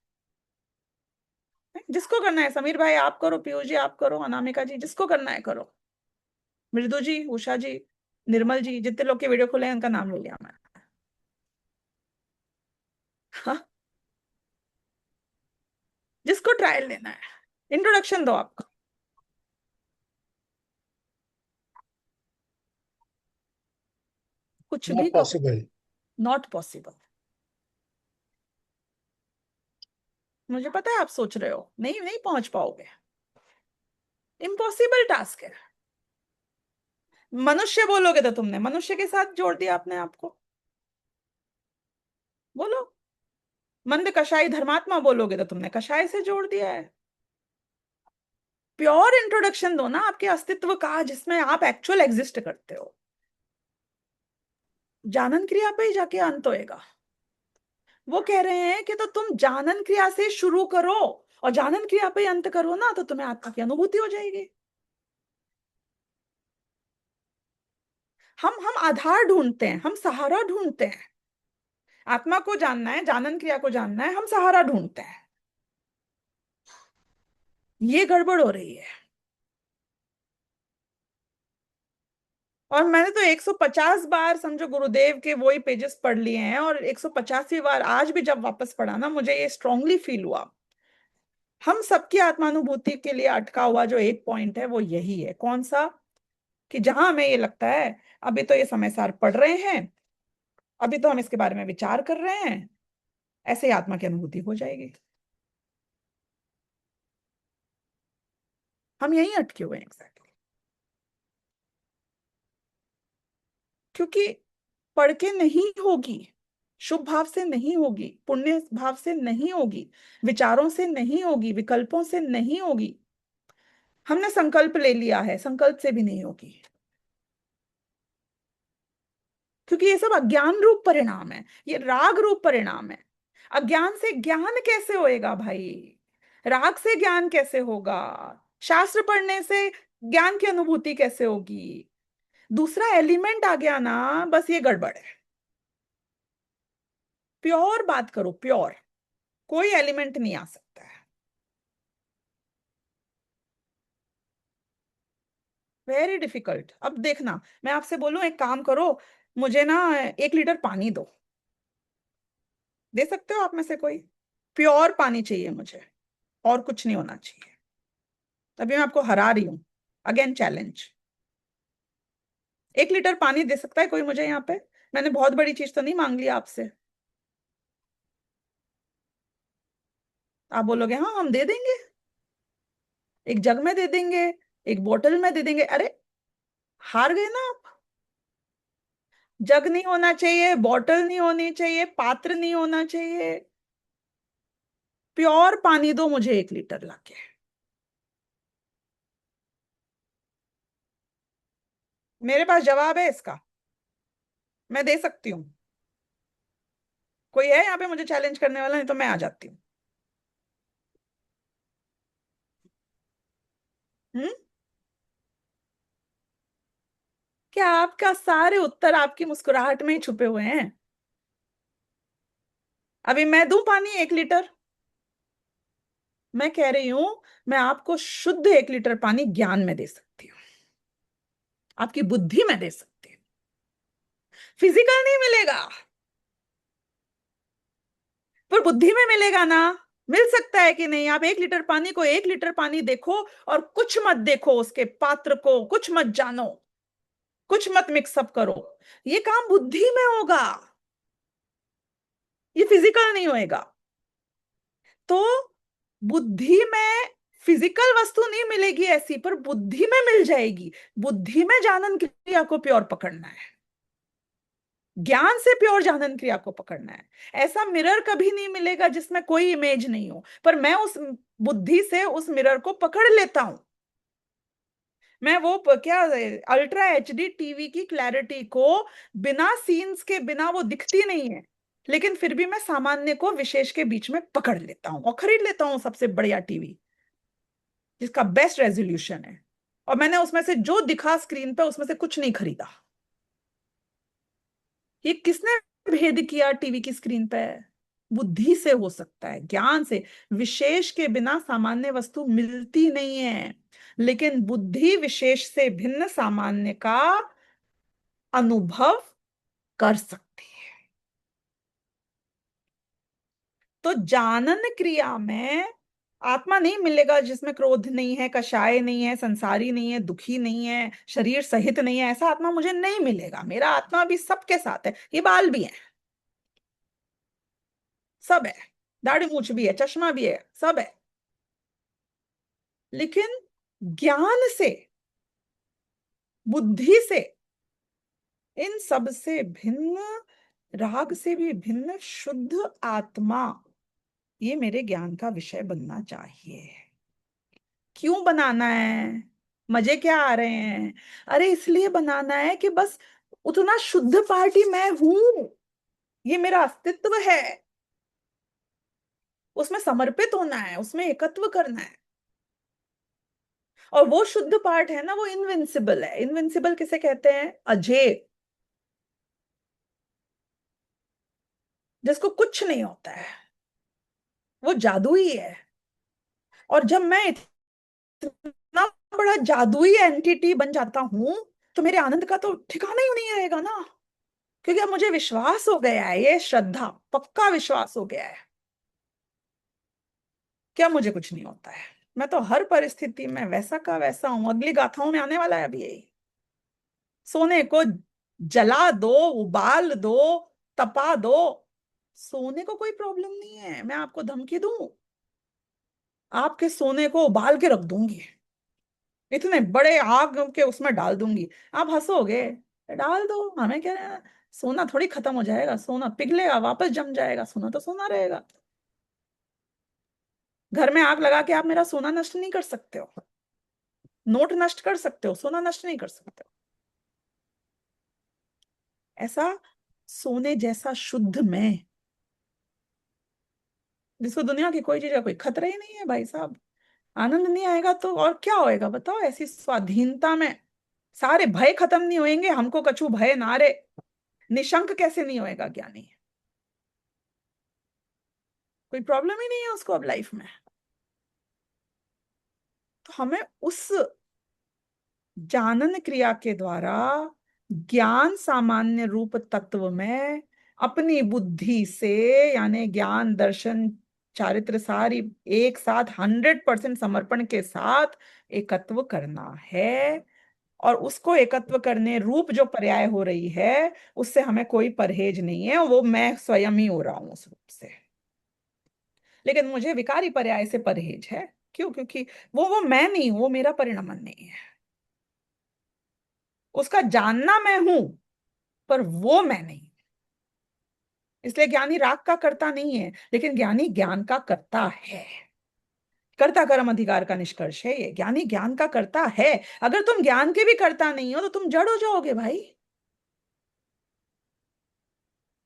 जिसको करना है, समीर भाई आप करो, पीयूष जी आप करो, अनामिका जी जिसको करना है करो, मृदु जी, उषा जी, निर्मल जी, जितने लोग के वीडियो खुले हैं उनका नाम ले लिया मैं। हाँ, जिसको ट्रायल लेना है, इंट्रोडक्शन दो आपका। कुछ भी नॉट पॉसिबल। Not possible. मुझे पता है आप सोच रहे हो नहीं नहीं पहुंच पाओगे, इम्पॉसिबल टास्क है। मनुष्य बोलोगे तो तुमने मनुष्य के साथ जोड़ दिया अपने आप को। बोलो मंद कषाय धर्मात्मा बोलोगे तो तुमने कषाय से जोड़ दिया है। प्योर इंट्रोडक्शन दो ना आपके अस्तित्व का, जिसमें आप एक्चुअल एग्जिस्ट करते हो। जानन क्रिया पे ही जाके अंत होएगा। वो कह रहे हैं कि तो तुम जानन क्रिया से शुरू करो और जानन क्रिया पे ही अंत करो ना, तो तुम्हें आत्मा की अनुभूति हो जाएगी। हम आधार ढूंढते हैं, हम सहारा ढूंढते हैं। आत्मा को जानना है, जानन क्रिया को जानना है, हम सहारा ढूंढते हैं। ये गड़बड़ हो रही है। और मैंने तो 150 बार समझो गुरुदेव के वही पेजेस पढ़ लिए हैं, और 150वीं बार आज भी जब वापस पढ़ा ना, मुझे ये स्ट्रांगली फील हुआ, हम सबकी आत्मानुभूति के लिए अटका हुआ जो एक पॉइंट है वो यही है। कौन सा? कि जहां हमें ये लगता है अभी तो ये समय सार पढ़ रहे हैं, अभी तो हम इसके बारे में विचार कर रहे हैं, ऐसे ही आत्मा की अनुभूति हो जाएगी। हम यहीं अटके हुए हैं एग्जैक्टली। क्योंकि पढ़ के नहीं होगी, शुभ भाव से नहीं होगी, पुण्य भाव से नहीं होगी, विचारों से नहीं होगी, विकल्पों से नहीं होगी। हमने संकल्प ले लिया है, संकल्प से भी नहीं होगी। क्योंकि ये सब अज्ञान रूप परिणाम है, ये राग रूप परिणाम है। अज्ञान से ज्ञान कैसे होएगा भाई? राग से ज्ञान कैसे होगा? शास्त्र पढ़ने से ज्ञान की अनुभूति कैसे होगी? दूसरा एलिमेंट आ गया ना, बस ये गड़बड़ है। प्योर बात करो, प्योर, कोई एलिमेंट नहीं आ सकता है। Very difficult. अब देखना, मैं आपसे बोलूं एक काम करो, मुझे ना 1 लीटर पानी दो, दे सकते हो आप में से कोई? प्योर पानी चाहिए मुझे, और कुछ नहीं होना चाहिए। तभी मैं आपको हरा रही हूं, अगेन चैलेंज। 1 लीटर पानी दे सकता है कोई मुझे यहाँ पे? मैंने बहुत बड़ी चीज तो नहीं मांग लिया आपसे। आप बोलोगे हाँ हम दे देंगे, एक जग में दे देंगे, एक बोतल में दे देंगे। अरे हार गए ना आप। जग नहीं होना चाहिए, बोतल नहीं होनी चाहिए, पात्र नहीं होना चाहिए, प्योर पानी दो मुझे 1 लीटर लाके। मेरे पास जवाब है इसका, मैं दे सकती हूँ। कोई है यहाँ पे मुझे चैलेंज करने वाला? नहीं तो मैं आ जाती हूँ। हम्म? क्या आपका सारे उत्तर आपकी मुस्कुराहट में ही छुपे हुए हैं? अभी मैं दूं पानी 1 लीटर? मैं कह रही हूं, मैं आपको शुद्ध 1 लीटर पानी ज्ञान में दे सकती हूँ, आपकी बुद्धि में दे सकती हूँ। फिजिकल नहीं मिलेगा, पर बुद्धि में मिलेगा ना। मिल सकता है कि नहीं? आप 1 लीटर पानी को 1 लीटर पानी देखो, और कुछ मत देखो उसके पात्र को, कुछ मत जानो, कुछ मत मिक्सअप करो। ये काम बुद्धि में होगा, ये फिजिकल नहीं होएगा। तो बुद्धि में फिजिकल वस्तु नहीं मिलेगी ऐसी, पर बुद्धि में मिल जाएगी। बुद्धि में जानन क्रिया को प्योर पकड़ना है, ज्ञान से प्योर जानन क्रिया को पकड़ना है। ऐसा मिरर कभी नहीं मिलेगा जिसमें कोई इमेज नहीं हो, पर मैं उस बुद्धि से उस मिरर को पकड़ लेता हूं। मैं वो क्या, अल्ट्रा एचडी टीवी की क्लैरिटी को बिना सीन्स के, बिना वो दिखती नहीं है, लेकिन फिर भी मैं सामान्य को विशेष के बीच में पकड़ लेता हूं और खरीद लेता हूं सबसे बढ़िया टीवी जिसका बेस्ट रेजोल्यूशन है। और मैंने उसमें से जो दिखा स्क्रीन पे, उसमें से कुछ नहीं खरीदा। ये किसने भेद किया टीवी की स्क्रीन पे? बुद्धि से हो सकता है, ज्ञान से। विशेष के बिना सामान्य वस्तु मिलती नहीं है, लेकिन बुद्धि विशेष से भिन्न सामान्य का अनुभव कर सकती है। तो जानन क्रिया में आत्मा नहीं मिलेगा जिसमें क्रोध नहीं है, कषाय नहीं है, संसारी नहीं है, दुखी नहीं है, शरीर सहित नहीं है। ऐसा आत्मा मुझे नहीं मिलेगा। मेरा आत्मा भी सबके साथ है। ये बाल भी है, सब है, दाढ़ी मूछ भी है, चश्मा भी है, सब है। लेकिन ज्ञान से, बुद्धि से, इन सब से भिन्न, राग से भी भिन्न शुद्ध आत्मा, ये मेरे ज्ञान का विषय बनना चाहिए। क्यों बनाना है? मजे क्या आ रहे हैं? अरे इसलिए बनाना है कि बस उतना शुद्ध पार्टी मैं हूं, ये मेरा अस्तित्व है, उसमें समर्पित होना है, उसमें एकत्व करना है। और वो शुद्ध पार्ट है ना, वो इनविंसिबल है। इनविंसिबल किसे कहते हैं? अजेय, जिसको कुछ नहीं होता है, वो जादुई है। और जब मैं इतना बड़ा जादुई एंटिटी बन जाता हूं, तो मेरे आनंद का तो ठिकाना ही नहीं रहेगा ना। क्योंकि अब मुझे विश्वास हो गया है, ये श्रद्धा, पक्का विश्वास हो गया है, क्या मुझे कुछ नहीं होता है। मैं तो हर परिस्थिति में वैसा का वैसा हूं। अगली गाथाओं में आने वाला है अभी यही। सोने को जला दो, उबाल दो, तपा दो, सोने को कोई प्रॉब्लम नहीं है। मैं आपको धमकी दूं, आपके सोने को उबाल के रख दूंगी, इतने बड़े आग के उसमें डाल दूंगी। आप हंसोगे, डाल दो, हमें क्या है? सोना थोड़ी खत्म हो जाएगा, सोना पिघलेगा, वापस जम जाएगा, सोना तो सोना रहेगा। घर में आग लगा के आप मेरा सोना नष्ट नहीं कर सकते हो। नोट नष्ट कर सकते हो, सोना नष्ट नहीं कर सकते हो। ऐसा सोने जैसा शुद्ध मैं, जिसको दुनिया की कोई चीज का कोई खतरा ही नहीं है भाई साहब। आनंद नहीं आएगा तो और क्या होएगा बताओ? ऐसी स्वाधीनता में सारे भय खत्म नहीं होंगे। हमको कछु भय ना रे, निशंक कैसे नहीं होएगा ज्ञानी? कोई प्रॉब्लम ही नहीं है उसको अब लाइफ में। तो हमें उस जानन क्रिया के द्वारा ज्ञान सामान्य रूप तत्व में अपनी बुद्धि से, यानी ज्ञान दर्शन चारित्र सारी एक साथ 100% समर्पण के साथ एकत्व करना है। और उसको एकत्व करने रूप जो पर्याय हो रही है, उससे हमें कोई परहेज नहीं है। वो मैं स्वयं ही हो रहा हूं उस रूप से। लेकिन मुझे विकारी पर्याय से परहेज है। क्यों? क्योंकि वो मैं नहीं हूं, वो मेरा परिणमन नहीं है। उसका जानना मैं हूं, पर वो मैं नहीं। इसलिए ज्ञानी राग का कर्ता नहीं है, लेकिन ज्ञानी ज्ञान का कर्ता है। कर्ता कर्म अधिकार का निष्कर्ष है ये। ज्ञानी ज्ञान का कर्ता है। अगर तुम ज्ञान के भी कर्ता नहीं हो तो तुम जड़ हो जाओगे भाई।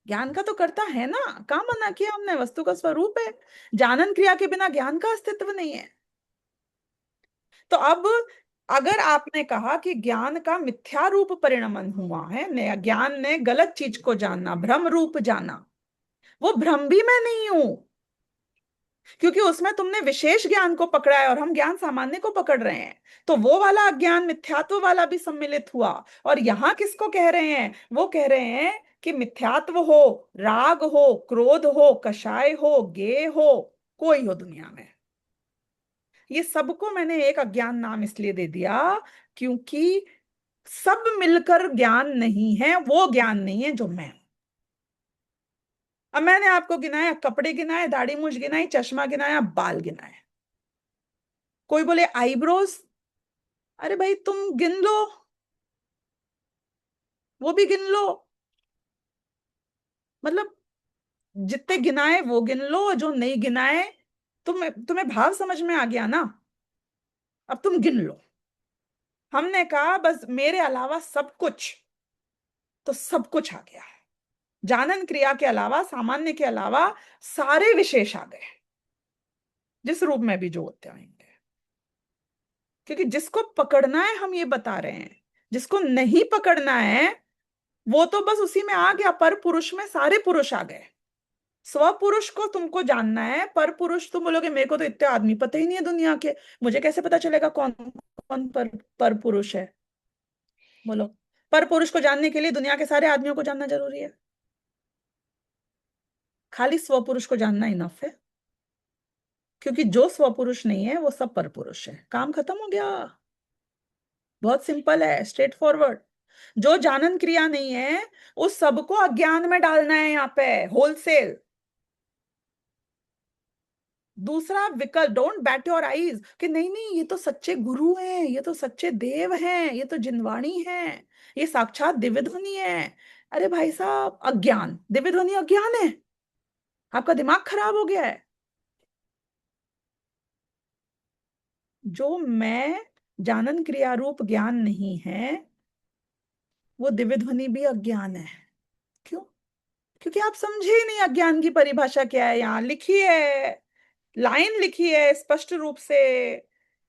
ज्ञान का तो कर्ता है ना। कहाँ मना किया हमने? वस्तु का स्वरूप है। जानन क्रिया के बिना ज्ञान का अस्तित्व नहीं है। तो अब अगर आपने कहा कि ज्ञान का मिथ्या रूप परिणमन हुआ है, ज्ञान ने गलत चीज को जाना, भ्रम रूप जाना, वो भ्रम भी मैं नहीं हूं। क्योंकि उसमें तुमने विशेष ज्ञान को पकड़ा है और हम ज्ञान सामान्य को पकड़ रहे हैं। तो वो वाला अज्ञान मिथ्यात्व वाला भी सम्मिलित हुआ। और यहां किसको कह रहे हैं? वो कह रहे हैं कि मिथ्यात्व हो, राग हो, क्रोध हो, कषाय हो, गेय हो, कोई हो दुनिया में, ये सबको मैंने एक अज्ञान नाम इसलिए दे दिया क्योंकि सब मिलकर ज्ञान नहीं है। वो ज्ञान नहीं है जो मैं हूं। अब मैंने आपको गिनाया, कपड़े गिनाए, दाढ़ी मूछ गिनाई, चश्मा गिनाया, बाल गिनाए। कोई बोले आईब्रोज, अरे भाई तुम गिन लो, वो भी गिन लो। मतलब जितने गिनाए वो गिन लो, जो नहीं गिनाए, तुम्हें भाव समझ में आ गया ना? अब तुम गिन लो। हमने कहा बस मेरे अलावा सब कुछ, तो सब कुछ आ गया। जानन क्रिया के अलावा, सामान्य के अलावा सारे विशेष आ गए, जिस रूप में भी जो होते आएंगे। क्योंकि जिसको पकड़ना है हम ये बता रहे हैं, जिसको नहीं पकड़ना है वो तो बस उसी में आ गया, पर पुरुष में सारे पुरुष आ गए। स्व पुरुष को तुमको जानना है, पर पुरुष तुम बोलोगे मेरे को तो इतने आदमी पता ही नहीं है दुनिया के, मुझे कैसे पता चलेगा कौन कौन पर पुरुष है? बोलो, पर पुरुष को जानने के लिए दुनिया के सारे आदमियों को जानना जरूरी है? खाली स्व पुरुष को जानना इनफ है, क्योंकि जो स्व पुरुष नहीं है वो सब पर पुरुष है। काम खत्म हो गया। बहुत सिंपल है, स्ट्रेट फॉरवर्ड। जो जानन क्रिया नहीं है उस सबको अज्ञान में डालना है यहाँ पे, होलसेल। दूसरा विकल्प, डोंट बैट योर आईज कि नहीं नहीं ये तो सच्चे गुरु हैं, ये तो सच्चे देव हैं, ये तो जिनवाणी हैं, ये साक्षात दिव्य ध्वनि है। अरे भाई साहब, अज्ञान, दिव्य ध्वनि अज्ञान है? आपका दिमाग खराब हो गया है। जो मैं जानन क्रिया रूप ज्ञान नहीं है, वो दिव्य ध्वनि भी अज्ञान है। क्यों? क्योंकि आप समझे ही नहीं अज्ञान की परिभाषा क्या है। यहाँ लिखी है, लाइन लिखी है स्पष्ट रूप से,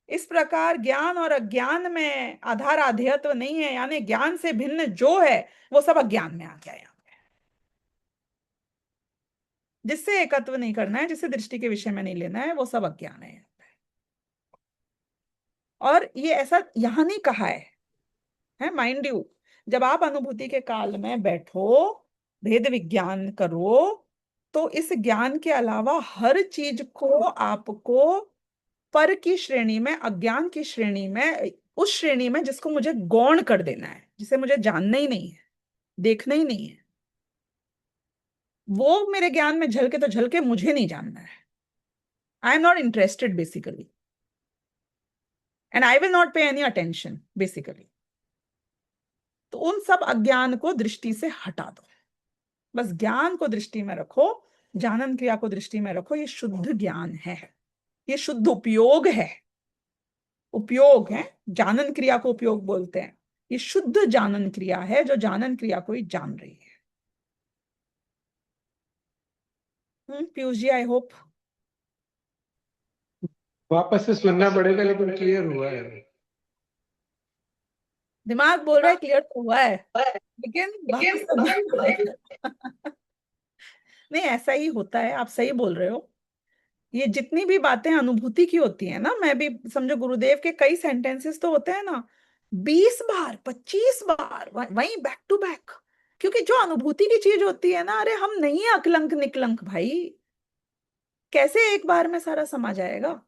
इस प्रकार ज्ञान और अज्ञान में आधार आधेयत्व नहीं है, यानी ज्ञान से भिन्न जो है वो सब अज्ञान में आ गया। यहाँ जिससे एकत्व नहीं करना है, जिससे दृष्टि के विषय में नहीं लेना है, वो सब अज्ञान है। और ये ऐसा यहां नहीं कहा है माइंड यू। जब आप अनुभूति के काल में बैठो, भेद विज्ञान करो, तो इस ज्ञान के अलावा हर चीज को आपको पर की श्रेणी में, अज्ञान की श्रेणी में, उस श्रेणी में जिसको मुझे गौण कर देना है, जिसे मुझे जानना ही नहीं है, देखना ही नहीं है, वो मेरे ज्ञान में झलके तो झलके, मुझे नहीं जानना है। I am not interested basically, and I will not पे एनी अटेंशन बेसिकली। तो उन सब अज्ञान को दृष्टि से हटा दो, बस ज्ञान को दृष्टि में रखो, जानन क्रिया को दृष्टि में रखो। ये शुद्ध ज्ञान है, ये शुद्ध उपयोग है। उपयोग है, जानन क्रिया को उपयोग बोलते हैं। ये शुद्ध जानन क्रिया है, जो जानन क्रिया को ही जान रही है। पीयूष जी, आई होप वापस से सुनना पड़ेगा, लेकिन क्लियर हुआ है। दिमाग बोल रहा है क्लियर तो हुआ है, लेकिन वापस सुनना पड़ेगा। नहीं, ऐसा ही होता है, आप सही बोल रहे हो। ये जितनी भी बातें अनुभूति की होती है ना, मैं भी समझो गुरुदेव के कई सेंटेंसेस तो होते हैं ना, 20 बार 25 बार वही बैक टू बैक। क्योंकि जो अनुभूति की चीज होती है ना, अरे हम नहीं है अकलंक निकलंक भाई, कैसे एक बार में सारा समा जाएगा?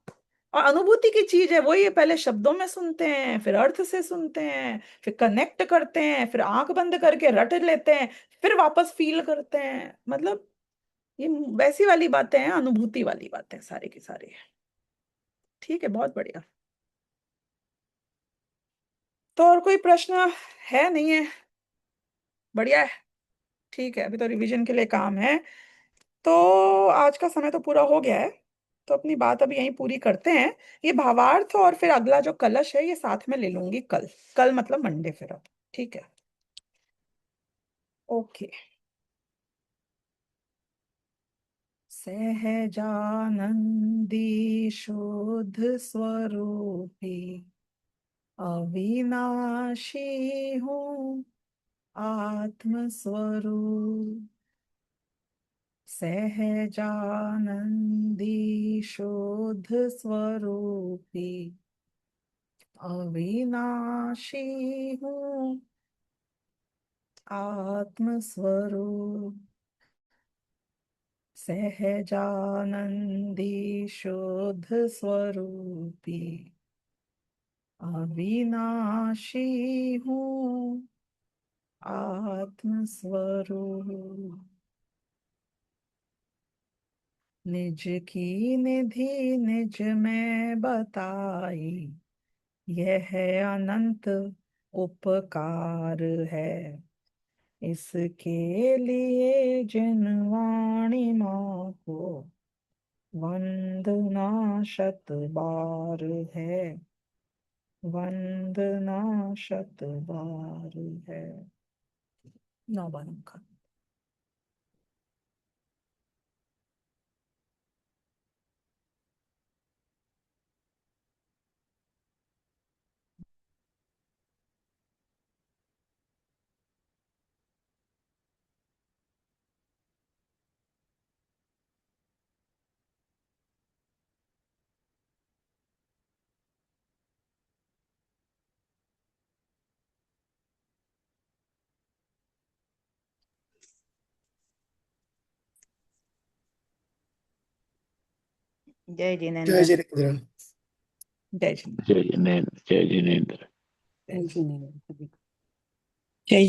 और अनुभूति की चीज है वो, ये पहले शब्दों में सुनते हैं, फिर अर्थ से सुनते हैं, फिर कनेक्ट करते हैं, फिर आंख बंद करके रट लेते हैं, फिर वापस फील करते हैं। मतलब ये वैसी वाली बातें हैं, अनुभूति वाली बातें सारी की सारी। ठीक है, बहुत बढ़िया। तो और कोई प्रश्न है? नहीं है? बढ़िया है। ठीक है, अभी तो रिवीजन के लिए काम है। तो आज का समय तो पूरा हो गया है, तो अपनी बात अभी यहीं पूरी करते हैं। ये भावार्थ और फिर अगला जो कलश है ये साथ में ले लूंगी कल। कल मतलब मंडे फिर अब। ठीक है, ओके। सहजानंदी शुद्ध स्वरूपी अविनाशी हूँ आत्मस्वरूप। सहजानंदी शुद्ध स्वरूपी अविनाशी हूँ आत्मस्वरूप। सहजानंदी शुद्ध स्वरूपी अविनाशी हूँ आत्मस्वरूप। निज की निधि निज में बताई, यह अनंत उपकार है। इसके लिए जिन वाणी माँ को वंदना शत बार है, वंदना शत बार है। 9 बार का। जय जय जिनेन्द्र। जिनेन्द्र। जय जिनेन्द्र। जय जिनेन्द्र। जय जिनेन्द्र। जय जिनेन्द्र।